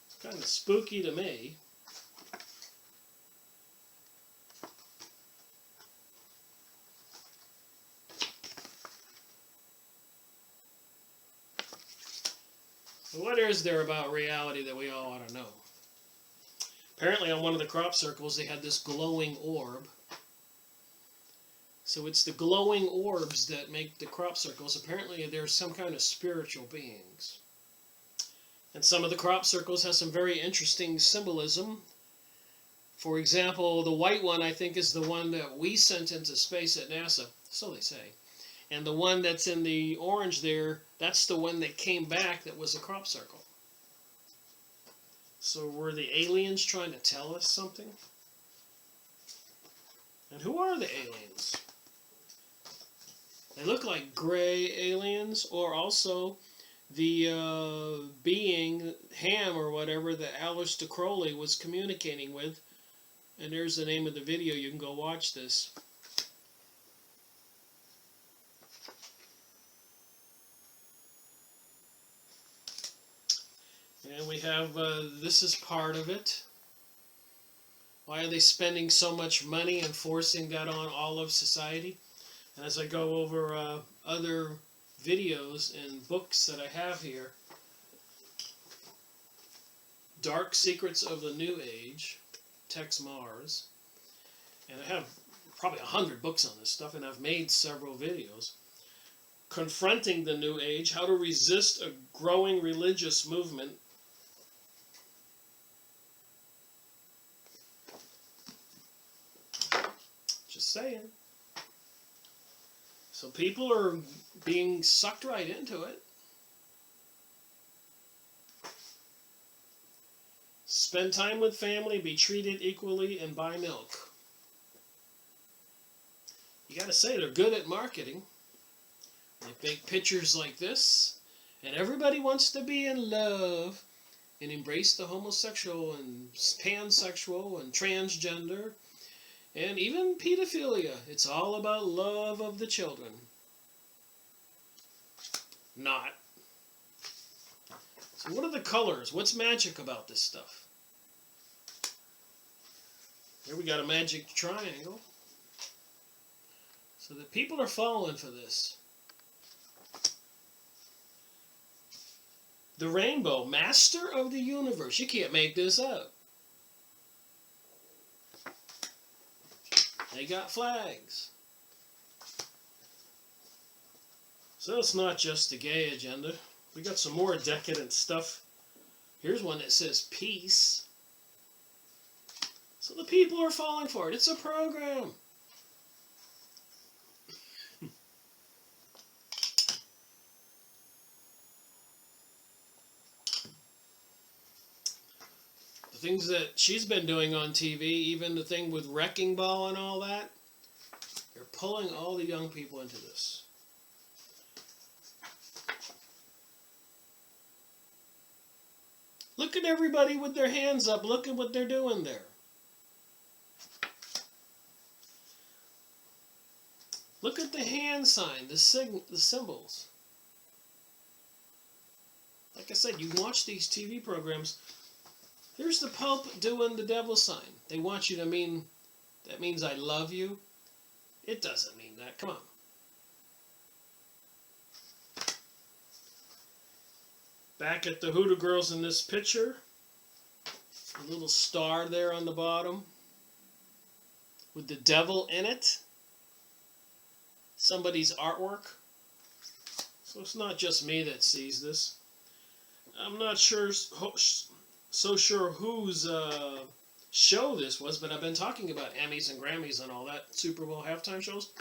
It's kind of spooky to me. What is there about reality that we all ought to know? Apparently on one of the crop circles they had this glowing orb. So it's the glowing orbs that make the crop circles. Apparently there's some kind of spiritual beings. And some of the crop circles have some very interesting symbolism. For example, the white one I think is the one that we sent into space at NASA. So they say. And the one that's in the orange there, that's the one that came back that was a crop circle. So were the aliens trying to tell us something? And who are the aliens? They look like gray aliens, or also the being, Ham or whatever, that Aleister Crowley was communicating with. And there's the name of the video. You can go watch this. And we have, this is part of it. Why are they spending so much money and forcing that on all of society? And as I go over other videos and books that I have here, Dark Secrets of the New Age, Tex Mars, and I have probably 100 books on this stuff, and I've made several videos. Confronting the New Age, How to Resist a Growing Religious Movement. Just saying. So people are being sucked right into it. Spend time with family, be treated equally, and buy milk. You gotta say, they're good at marketing. They make pictures like this, and everybody wants to be in love and embrace the homosexual and pansexual and transgender. And even pedophilia. It's all about love of the children. Not. So what are the colors? What's magic about this stuff? Here we got a magic triangle. So the people are falling for this. The rainbow, master of the universe. You can't make this up. They got flags. So it's not just the gay agenda. We got some more decadent stuff. Here's one that says peace. So the people are falling for it. It's a program. things that she's been doing on TV, even the thing with Wrecking Ball and all that, they're pulling all the young people into this. Look at everybody with their hands up. Look at what they're doing there. Look at the hand sign, the symbols. Like I said, you watch these TV programs. Here's the Pope doing the devil sign. They want you to mean, that means I love you. It doesn't mean that. Come on. Back at the Hoodoo Girls in this picture. A little star there on the bottom. With the devil in it. Somebody's artwork. So it's not just me that sees this. I'm not so sure whose show this was, but I've been talking about Emmys and Grammys and all that, Super Bowl halftime shows.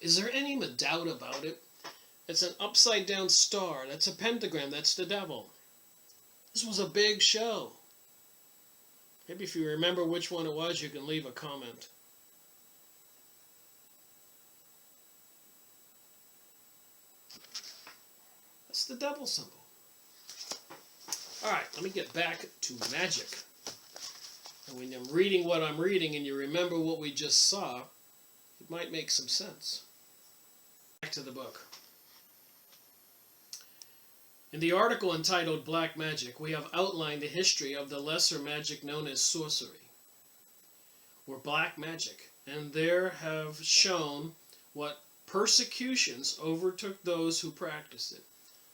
Is there any doubt about it? It's an upside down star. That's a pentagram. That's the devil. This was a big show. Maybe if you remember which one it was, you can leave a comment. That's the devil symbol. Alright, let me get back to magic. And when I'm reading what I'm reading and you remember what we just saw, it might make some sense. Back to the book. In the article entitled Black Magic, we have outlined the history of the lesser magic known as sorcery, or black magic, and there have shown what persecutions overtook those who practiced it.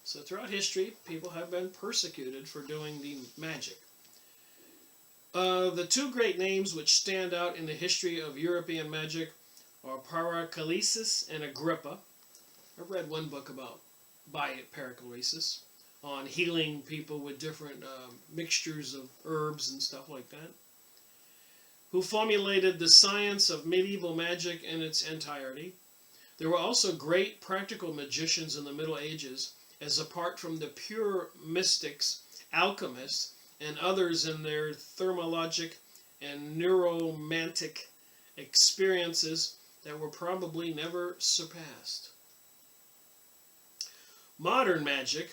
So throughout history, people have been persecuted for doing the magic. The two great names which stand out in the history of European magic are Paracelsus and Agrippa. I read one book by Paracelsus on healing people with different mixtures of herbs and stuff like that, who formulated the science of medieval magic in its entirety. There were also great practical magicians in the Middle Ages, as apart from the pure mystics, alchemists, and others in their thermologic and neuromantic experiences that were probably never surpassed. Modern magic,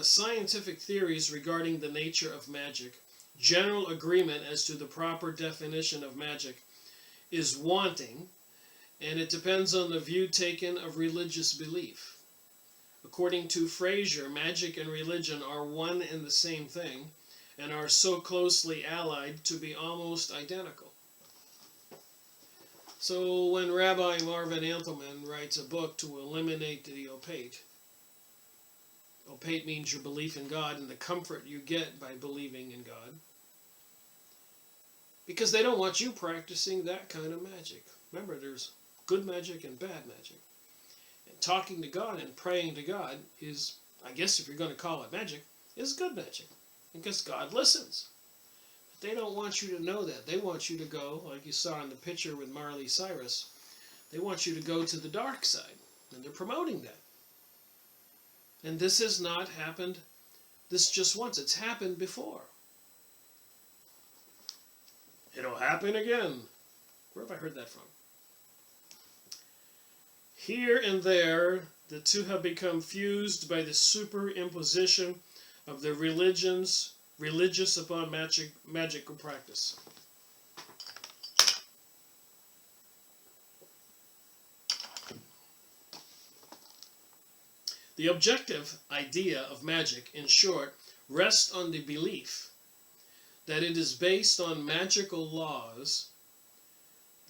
scientific theories regarding the nature of magic, general agreement as to the proper definition of magic is wanting, and it depends on the view taken of religious belief. According to Fraser, magic and religion are one and the same thing, and are so closely allied to be almost identical. So when Rabbi Marvin Antleman writes a book to eliminate the opate, opate means your belief in God and the comfort you get by believing in God, because they don't want you practicing that kind of magic. Remember, there's good magic and bad magic. Talking to God and praying to God is, I guess if you're going to call it magic, is good magic. Because God listens. But they don't want you to know that. They want you to go, like you saw in the picture with Marley Cyrus, they want you to go to the dark side. And they're promoting that. And this has not happened this just once. It's happened before. It'll happen again. Where have I heard that from? Here and there, the two have become fused by the superimposition of the religious upon magical practice. The objective idea of magic, in short, rests on the belief that it is based on magical laws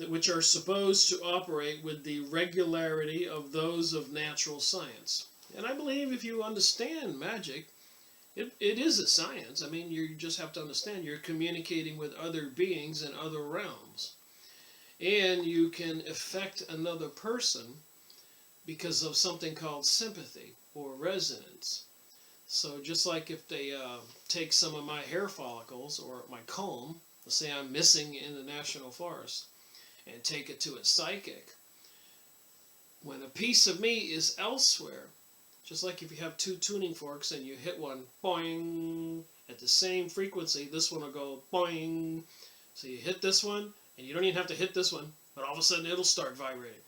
which are supposed to operate with the regularity of those of natural science. And I believe if you understand magic, it is a science. I mean, you just have to understand you're communicating with other beings in other realms. And you can affect another person because of something called sympathy or resonance. So just like if they take some of my hair follicles or my comb, let's say I'm missing in the national forest, and take it to a psychic, when a piece of me is elsewhere, Just like if you have two tuning forks and you hit one, boing, at the same frequency, this one will go boing. So you hit this one, and you don't even have to hit this one, but all of a sudden it'll start vibrating.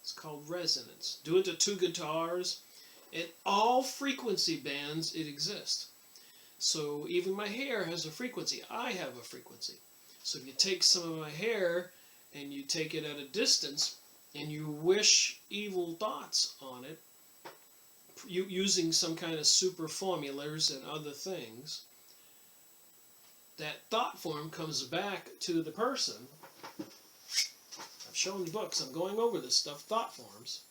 It's called resonance. Do it to two guitars. At all frequency bands, it exists. So even my hair has a frequency. I have a frequency. So if you take some of my hair and you take it at a distance and you wish evil thoughts on it, using some kind of super formulas and other things, that thought form comes back to the person. I've shown the books. I'm going over this stuff, thought forms.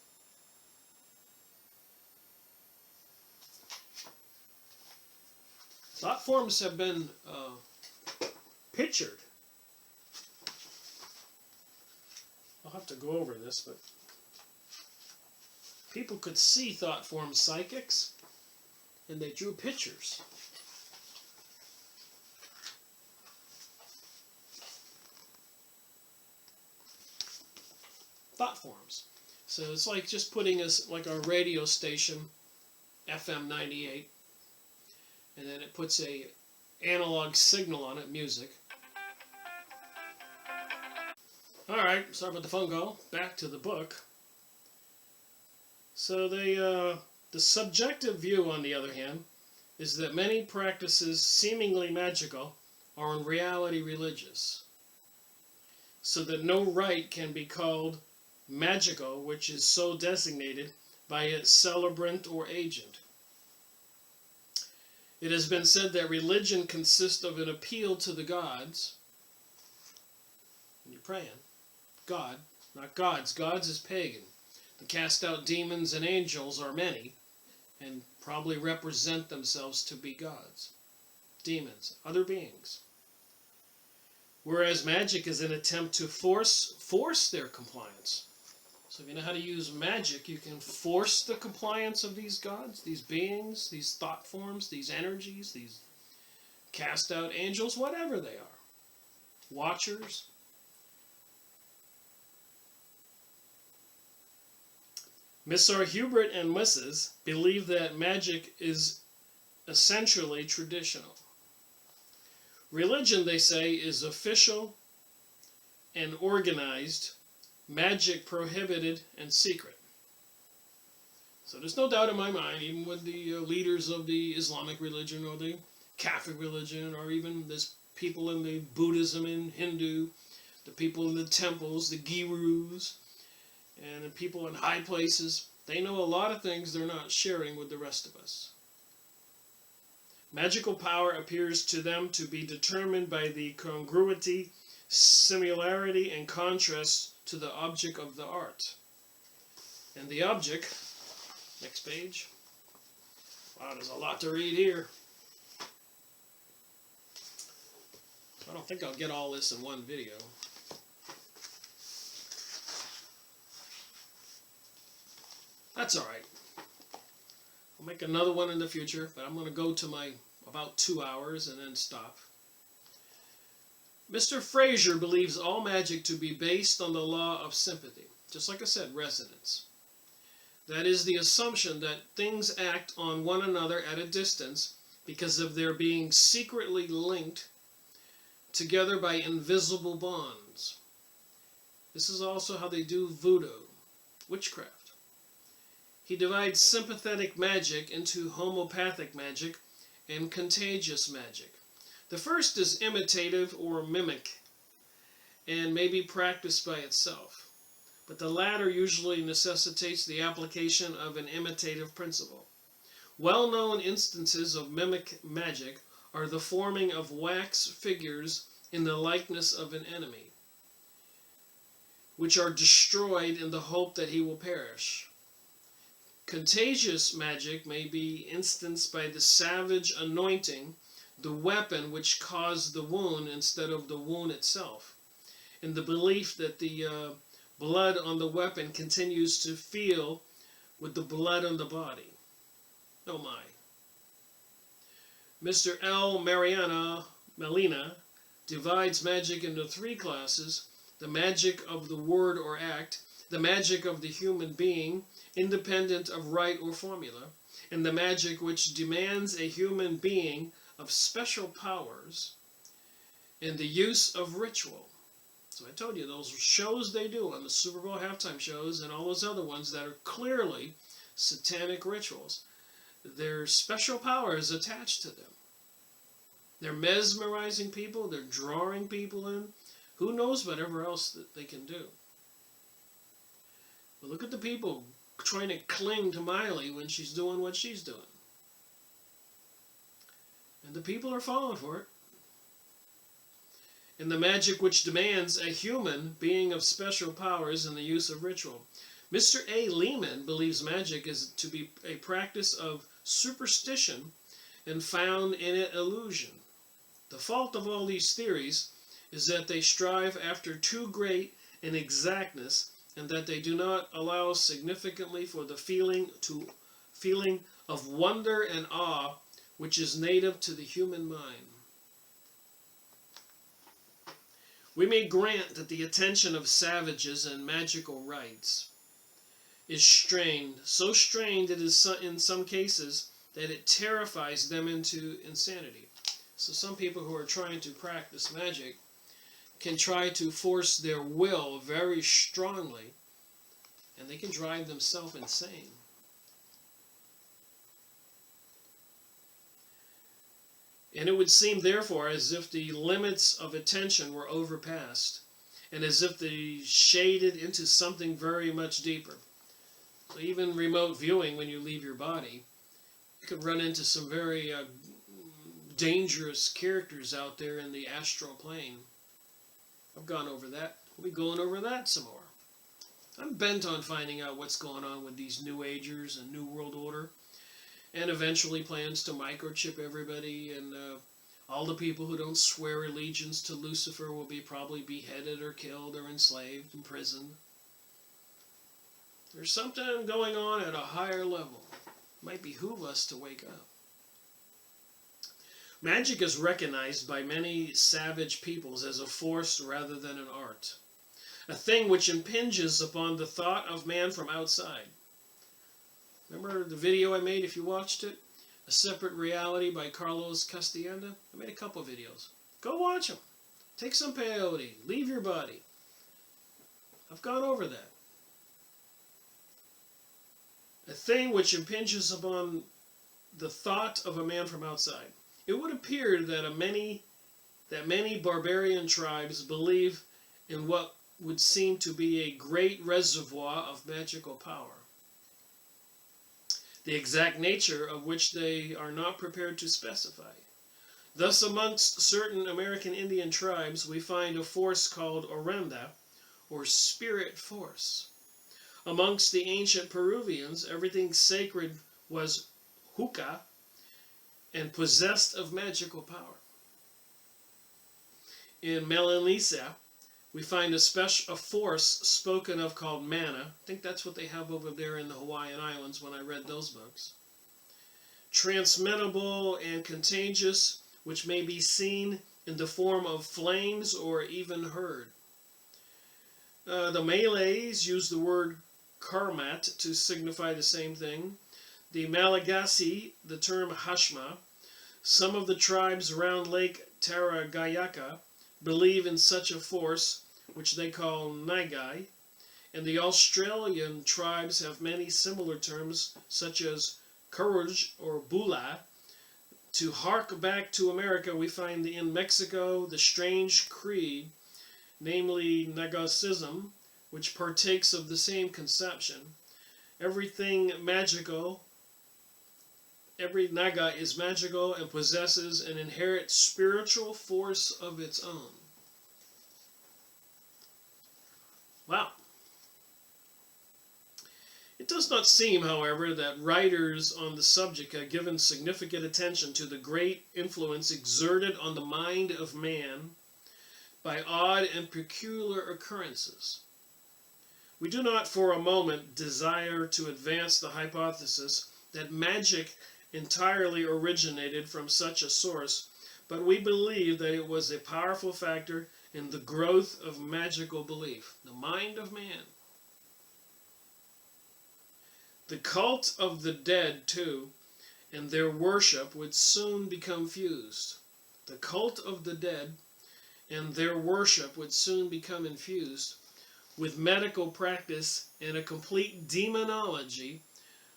Thought forms have been pictured. I'll have to go over this, but people could see thought forms, psychics, and they drew pictures. Thought forms. So it's like just putting us like our radio station, FM 98, and then it puts a analog signal on it, music. Alright, sorry about the phone call. Back to the book. So the subjective view, on the other hand, is that many practices seemingly magical are in reality religious. So that no rite can be called magical which is so designated by its celebrant or agent. It has been said that religion consists of an appeal to the gods. When you're praying, God, not gods. Gods is pagan. The cast out demons and angels are many and probably represent themselves to be gods. Demons, other beings. Whereas magic is an attempt to force their compliance. So if you know how to use magic, you can force the compliance of these gods, these beings, these thought forms, these energies, these cast out angels, whatever they are. Watchers. Mr. Hubert and Mrs. believe that magic is essentially traditional. Religion, they say, is official and organized, magic prohibited and secret. So there's no doubt in my mind, even with the leaders of the Islamic religion or the Catholic religion, or even there's people in the Buddhism and Hindu, the people in the temples, the gurus, and the people in high places, they know a lot of things they're not sharing with the rest of us. Magical power appears to them to be determined by the congruity, similarity, and contrast to the object of the art. And the object, next page. Wow, there's a lot to read here. I don't think I'll get all this in one video. That's alright. I'll make another one in the future, but I'm going to go to my about 2 hours and then stop. Mr. Fraser believes all magic to be based on the law of sympathy. Just like I said, resonance. That is the assumption that things act on one another at a distance because of their being secretly linked together by invisible bonds. This is also how they do voodoo, witchcraft. He divides sympathetic magic into homeopathic magic and contagious magic. The first is imitative or mimic and may be practiced by itself, but the latter usually necessitates the application of an imitative principle. Well-known instances of mimic magic are the forming of wax figures in the likeness of an enemy, which are destroyed in the hope that he will perish. Contagious magic may be instanced by the savage anointing the weapon which caused the wound instead of the wound itself, in the belief that the blood on the weapon continues to feel with the blood on the body. Oh my. Mr. L. Molina divides magic into 3 classes: the magic of the word or act, the magic of the human being, independent of rite or formula, and the magic which demands a human being of special powers and the use of ritual. So I told you, those shows they do on the Super Bowl halftime shows and all those other ones that are clearly satanic rituals, there's special powers attached to them. They're mesmerizing people, they're drawing people in. Who knows whatever else that they can do. But look at the people trying to cling to Miley when she's doing what she's doing. And the people are falling for it. And the magic which demands a human being of special powers and the use of ritual. Mr. A. Lehman believes magic is to be a practice of superstition and found in it illusion. The fault of all these theories is that they strive after too great an exactness, and that they do not allow significantly for the feeling of wonder and awe which is native to the human mind. We may grant that the attention of savages and magical rites is strained, so strained it is in some cases that it terrifies them into insanity. So some people who are trying to practice magic can try to force their will very strongly, and they can drive themselves insane. And it would seem, therefore, as if the limits of attention were overpassed, and as if they shaded into something very much deeper. So even remote viewing, when you leave your body, you could run into some very dangerous characters out there in the astral plane. I've gone over that. We'll be going over that some more. I'm bent on finding out what's going on with these New Agers and New World Order, and eventually plans to microchip everybody, and all the people who don't swear allegiance to Lucifer will be probably beheaded or killed or enslaved, imprisoned. There's something going on at a higher level. It might behoove us to wake up. Magic is recognized by many savage peoples as a force rather than an art, a thing which impinges upon the thought of man from outside. Remember the video I made, if you watched it? A Separate Reality by Carlos Castaneda? I made a couple videos. Go watch them. Take some peyote. Leave your body. I've gone over that. A thing which impinges upon the thought of a man from outside. It would appear that many barbarian tribes believe in what would seem to be a great reservoir of magical power, the exact nature of which they are not prepared to specify. Thus, amongst certain American Indian tribes, we find a force called Orenda, or spirit force. Amongst the ancient Peruvians, everything sacred was huca, and possessed of magical power. In Melanesia, we find a force spoken of called mana. I think that's what they have over there in the Hawaiian Islands when I read those books. Transmittable and contagious, which may be seen in the form of flames or even heard. The Malays use the word karmat to signify the same thing. The Malagasy, the term hashma. Some of the tribes around Lake Taragayaka believe in such a force, which they call Nagai, and the Australian tribes have many similar terms, such as courage or bula. To hark back to America, we find in Mexico the strange creed, namely Nagacism, which partakes of the same conception. Everything magical, every Naga is magical and possesses an inherent spiritual force of its own. Wow. It does not seem, however, that writers on the subject have given significant attention to the great influence exerted on the mind of man by odd and peculiar occurrences. We do not for a moment desire to advance the hypothesis that magic entirely originated from such a source, but we believe that it was a powerful factor in the growth of magical belief, the mind of man. The cult of the dead, too, and their worship would soon become fused. The cult of the dead and their worship would soon become infused with medical practice and a complete demonology,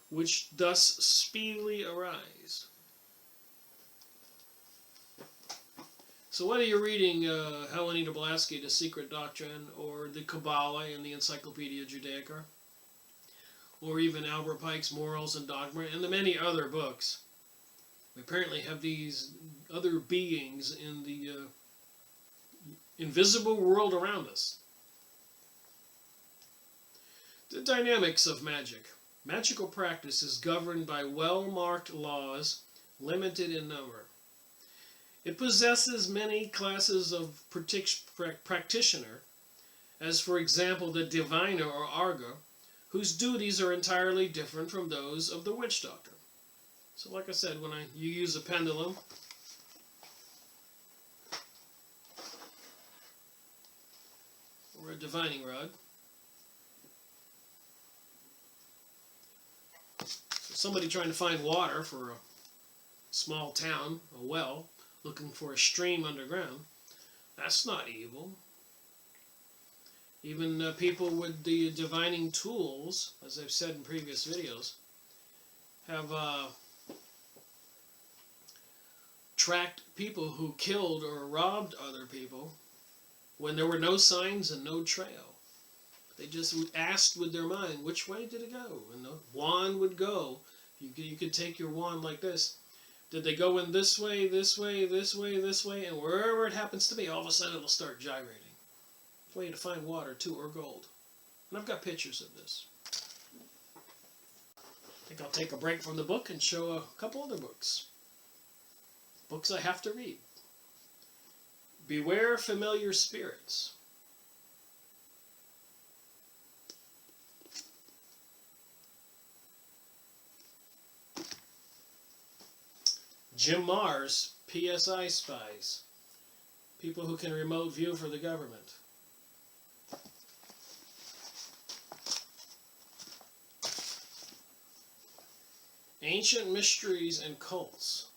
which thus speedily arise. So whether you're reading Helena Blavatsky, The Secret Doctrine, or the Kabbalah in the Encyclopedia Judaica, or even Albert Pike's Morals and Dogma, and the many other books, we apparently have these other beings in the invisible world around us. The dynamics of magic. Magical practice is governed by well-marked laws, limited in number. It possesses many classes of practitioner, as for example the diviner or arga, whose duties are entirely different from those of the witch doctor. So like I said, when you use a pendulum, or a divining rod, so somebody trying to find water for a small town, a well, looking for a stream underground, that's not evil. Even people with the divining tools, as I've said in previous videos, have tracked people who killed or robbed other people when there were no signs and no trail. They just asked with their mind, which way did it go? And the wand would go. You could take your wand like this. Did they go in this way, this way, this way, this way? And wherever it happens to be, all of a sudden it'll start gyrating. It's a way to find water, too, or gold. And I've got pictures of this. I think I'll take a break from the book and show a couple other books. Books I have to read. Beware Familiar Spirits. Jim Marrs, PSI Spies. People who can remote view for the government. Ancient Mysteries and Cults.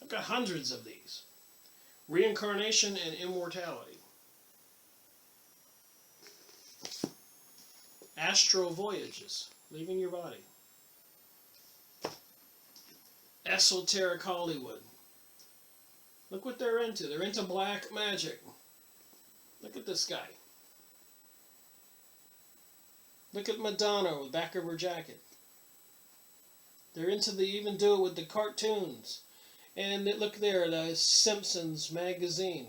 I've got hundreds of these. Reincarnation and Immortality. Astral Voyages, Leaving Your Body. Esoteric Hollywood. Look what they're into. They're into black magic. Look at this guy. Look at Madonna with the back of her jacket. They're into they even do it with the cartoons. And look there, the Simpsons magazine.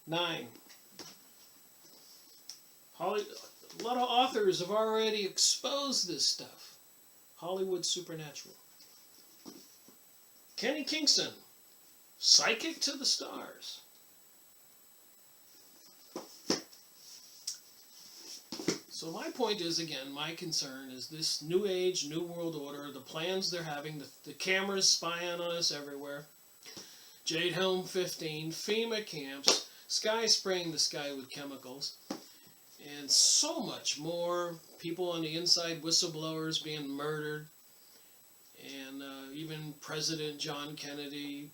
9. A lot of authors have already exposed this stuff. Hollywood Supernatural. Kenny Kingston, Psychic to the Stars. So my point is, again, my concern is this New Age, New World Order, the plans they're having, the cameras spying on us everywhere, Jade Helm 15, FEMA camps, sky spraying the sky with chemicals, and so much more. People on the inside, whistleblowers being murdered, and even President John Kennedy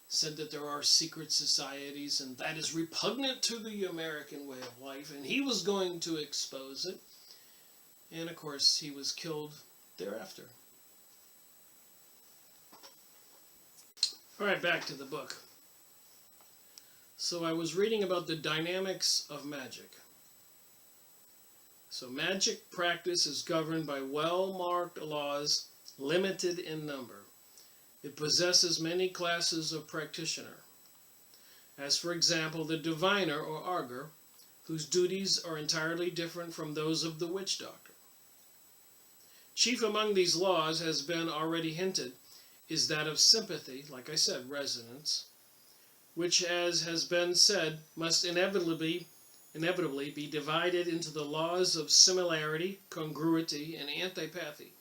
said that there are secret societies, and that is repugnant to the American way of life, and he was going to expose it. And of course, he was killed thereafter. All right, back to the book. So I was reading about the dynamics of magic. So magic practice is governed by well-marked laws, limited in number. It possesses many classes of practitioner, as for example the diviner or arger, whose duties are entirely different from those of the witch doctor. Chief among these laws has been already hinted is that of sympathy, like I said, resonance, which, as has been said, must inevitably be divided into the laws of similarity, congruity, and antipathy.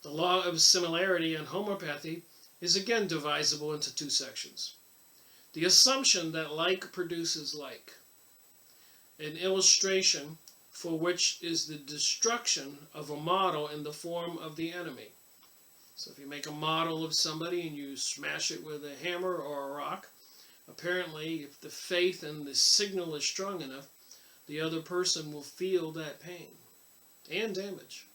The law of similarity and homeopathy is again divisible into two sections. The assumption that like produces like. an illustration for which is the destruction of a model in the form of the enemy. So if you make a model of somebody and you smash it with a hammer or a rock, apparently if the faith and the signal is strong enough, the other person will feel that pain and damage.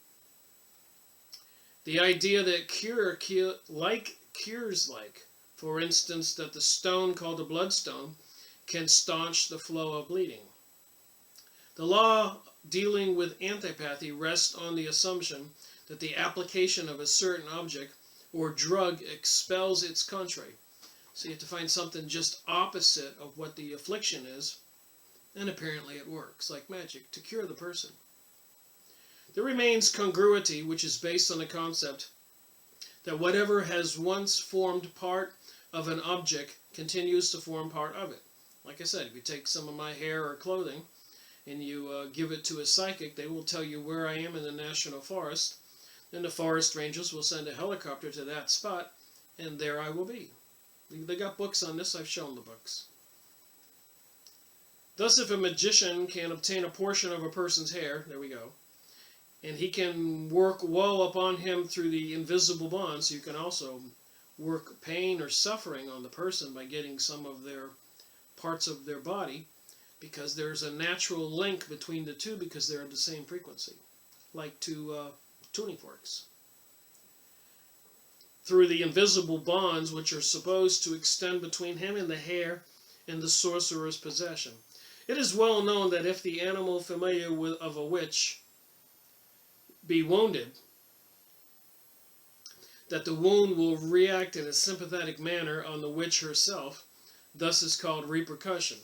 The idea that cures like, for instance, that the stone called the bloodstone can staunch the flow of bleeding. The law dealing with antipathy rests on the assumption that the application of a certain object or drug expels its contrary. So you have to find something just opposite of what the affliction is, and apparently it works, like magic, to cure the person. There remains congruity, which is based on the concept that whatever has once formed part of an object continues to form part of it. Like I said, if you take some of my hair or clothing and you give it to a psychic, they will tell you where I am in the national forest. Then the forest rangers will send a helicopter to that spot, and there I will be. They got books on this. I've shown the books. Thus, if a magician can obtain a portion of a person's hair, there we go, and he can work woe upon him through the invisible bonds, you can also work pain or suffering on the person by getting some of their parts of their body, because there's a natural link between the two because they're at the same frequency, like two tuning forks. Through the invisible bonds which are supposed to extend between him and the hair in the sorcerer's possession. It is well known that if the animal familiar of a witch be wounded, that the wound will react in a sympathetic manner on the witch herself. Thus is called repercussion.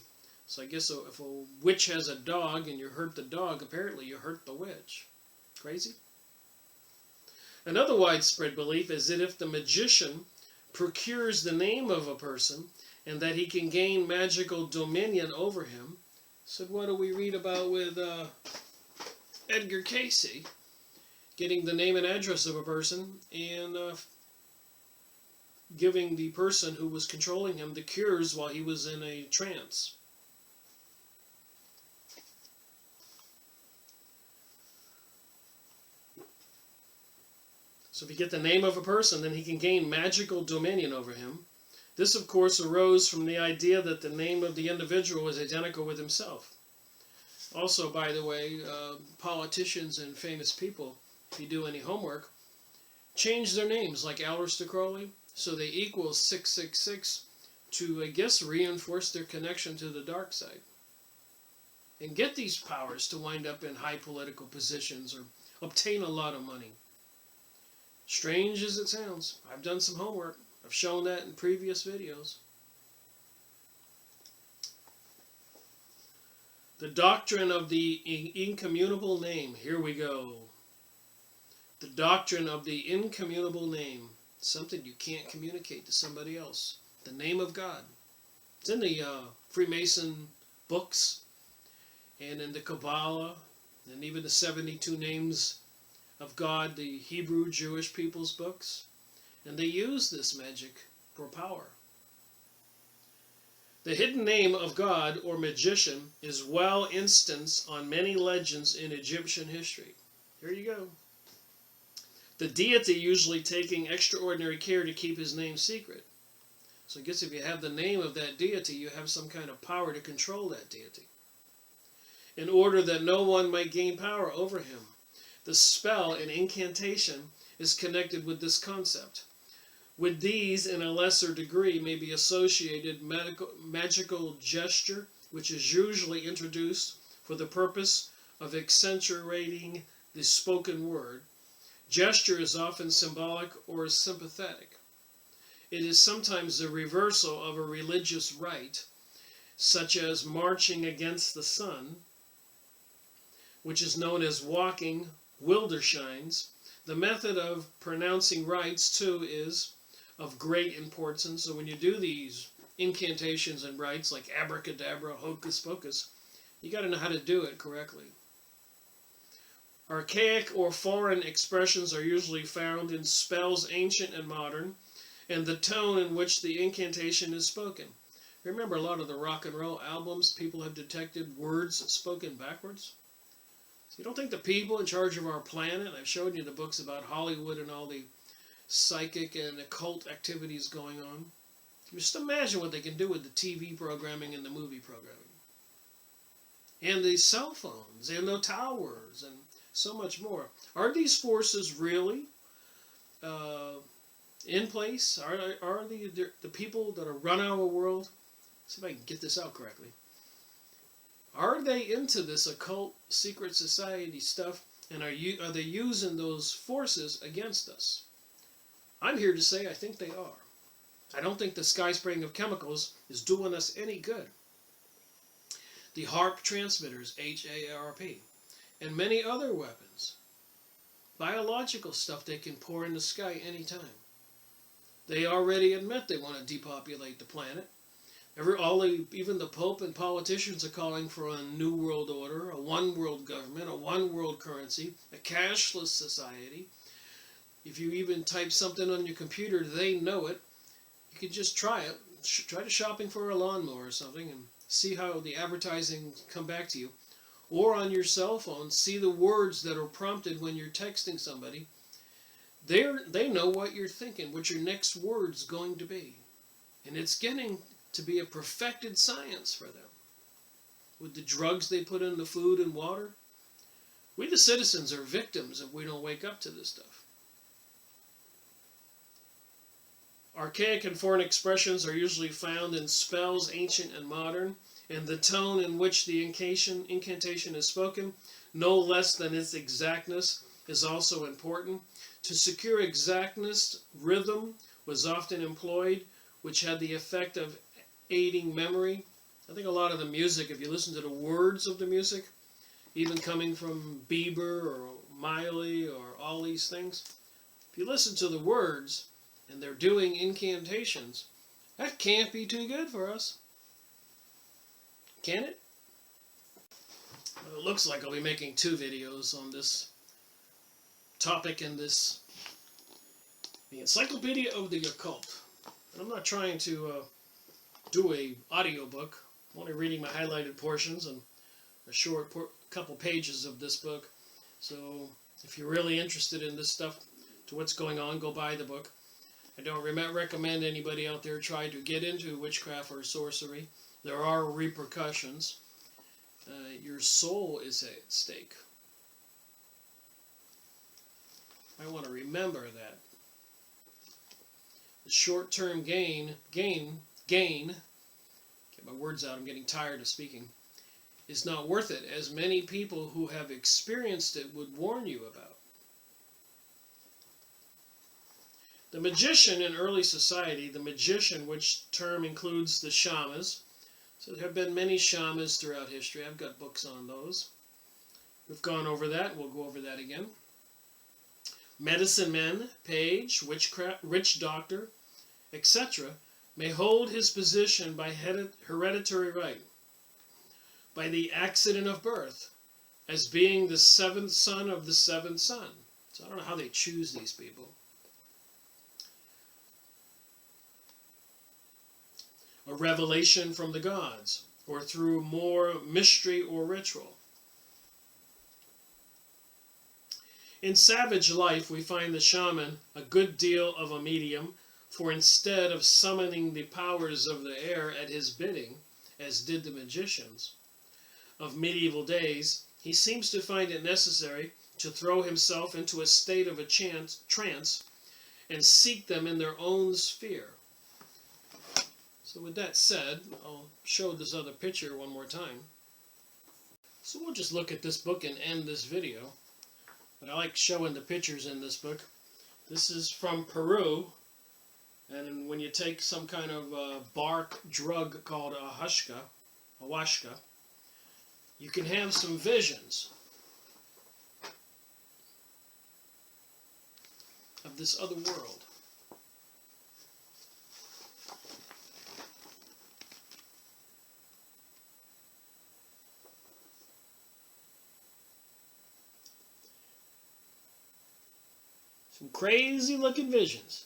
So I guess if a witch has a dog and you hurt the dog, apparently you hurt the witch. Crazy? Another widespread belief is that if the magician procures the name of a person and that he can gain magical dominion over him. So what do we read about with Edgar Cayce? Getting the name and address of a person and giving the person who was controlling him the cures while he was in a trance. So if you get the name of a person, then he can gain magical dominion over him. This, of course, arose from the idea that the name of the individual was identical with himself. Also, by the way, politicians and famous people, if you do any homework, change their names, like Aleister Crowley, so they equal 666 to, I guess, reinforce their connection to the dark side. And get these powers to wind up in high political positions or obtain a lot of money. Strange as it sounds, I've done some homework. I've shown that in previous videos. The doctrine of the incommunicable name. Here we go. The doctrine of the incommunicable name. Something you can't communicate to somebody else. The name of God. It's in the Freemason books and in the Kabbalah and even the 72 names of God, the Hebrew Jewish people's books. And they use this magic for power. The hidden name of God or magician is well instanced on many legends in Egyptian history. Here you go. The deity usually taking extraordinary care to keep his name secret. So I guess if you have the name of that deity, you have some kind of power to control that deity, in order that no one might gain power over him. The spell and incantation is connected with this concept. With these, in a lesser degree, may be associated magical gesture, which is usually introduced for the purpose of accentuating the spoken word. Gesture is often symbolic or sympathetic. It is sometimes the reversal of a religious rite, such as marching against the sun, which is known as walking Wildershines. The method of pronouncing rites, too, is of great importance. So when you do these incantations and rites like abracadabra, hocus pocus, you got to know how to do it correctly. Archaic or foreign expressions are usually found in spells ancient and modern, and the tone in which the incantation is spoken. Remember a lot of the rock and roll albums, people have detected words spoken backwards? So you don't think the people in charge of our planet, I've showed you the books about Hollywood and all the psychic and occult activities going on. Just imagine what they can do with the TV programming and the movie programming. And the cell phones and the towers and so much more. Are these forces really in place? Are the people that are running our world, see if I can get this out correctly, are they into this occult secret society stuff, and are they using those forces against us? I'm here to say I think they are. I don't think the sky spraying of chemicals is doing us any good. The HARP transmitters, HARP, and many other weapons. Biological stuff they can pour in the sky anytime. They already admit they want to depopulate the planet. Even the Pope and politicians are calling for a new world order, a one world government, a one world currency, a cashless society. If you even type something on your computer, they know it. You can just try it. Try shopping for a lawnmower or something and see how the advertising come back to you. Or on your cell phone, see the words that are prompted when you're texting somebody. They know what you're thinking, what your next word's going to be. And it's getting to be a perfected science for them. With the drugs they put in the food and water, we the citizens are victims if we don't wake up to this stuff. Archaic and foreign expressions are usually found in spells, ancient and modern, and the tone in which the incantation is spoken, no less than its exactness, is also important. To secure exactness, rhythm was often employed, which had the effect of aiding memory. I think a lot of the music, if you listen to the words of the music, even coming from Bieber or Miley or all these things, if you listen to the words and they're doing incantations, that can't be too good for us. Can it? Well, it looks like I'll be making 2 videos on this topic in the Encyclopedia of the Occult. And I'm not trying to do a audiobook. I'm only reading my highlighted portions and a short couple pages of this book. So if you're really interested in this stuff, to what's going on, go buy the book. I don't recommend anybody out there try to get into witchcraft or sorcery. There are repercussions. Your soul is at stake. I want to remember that. The short-term gain, get my words out, I'm getting tired of speaking, is not worth it, as many people who have experienced it would warn you about. The magician in early society, the magician, which term includes the shamans. So there have been many shamans throughout history. I've got books on those. We've gone over that. We'll go over that again. Medicine men, page, witchcraft, witch doctor, etc. may hold his position by hereditary right, by the accident of birth, as being the 7th son of the 7th son. So I don't know how they choose these people. A revelation from the gods, or through more mystery or ritual. In savage life, we find the shaman a good deal of a medium, for instead of summoning the powers of the air at his bidding, as did the magicians of medieval days, he seems to find it necessary to throw himself into a state of a trance and seek them in their own sphere. So with that said, I'll show this other picture one more time. So we'll just look at this book and end this video. But I like showing the pictures in this book. This is from Peru. And when you take some kind of bark drug called ayahuasca, you can have some visions of this other world. Some crazy looking visions.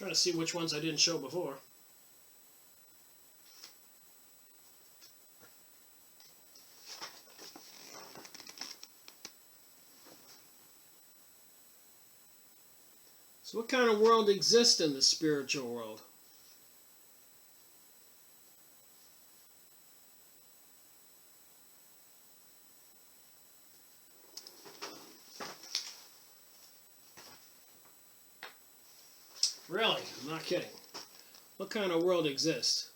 Trying to see which ones I didn't show before. So what kind of world exists in the spiritual world? Really? I'm not kidding. What kind of world exists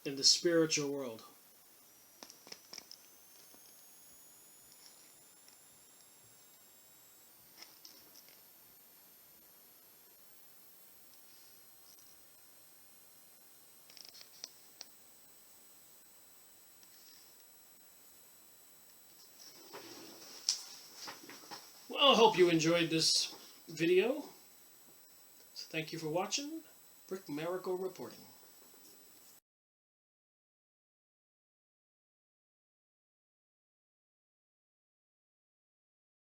in the spiritual world? Well, I hope you enjoyed this video. So thank you for watching. Brick Miracle reporting.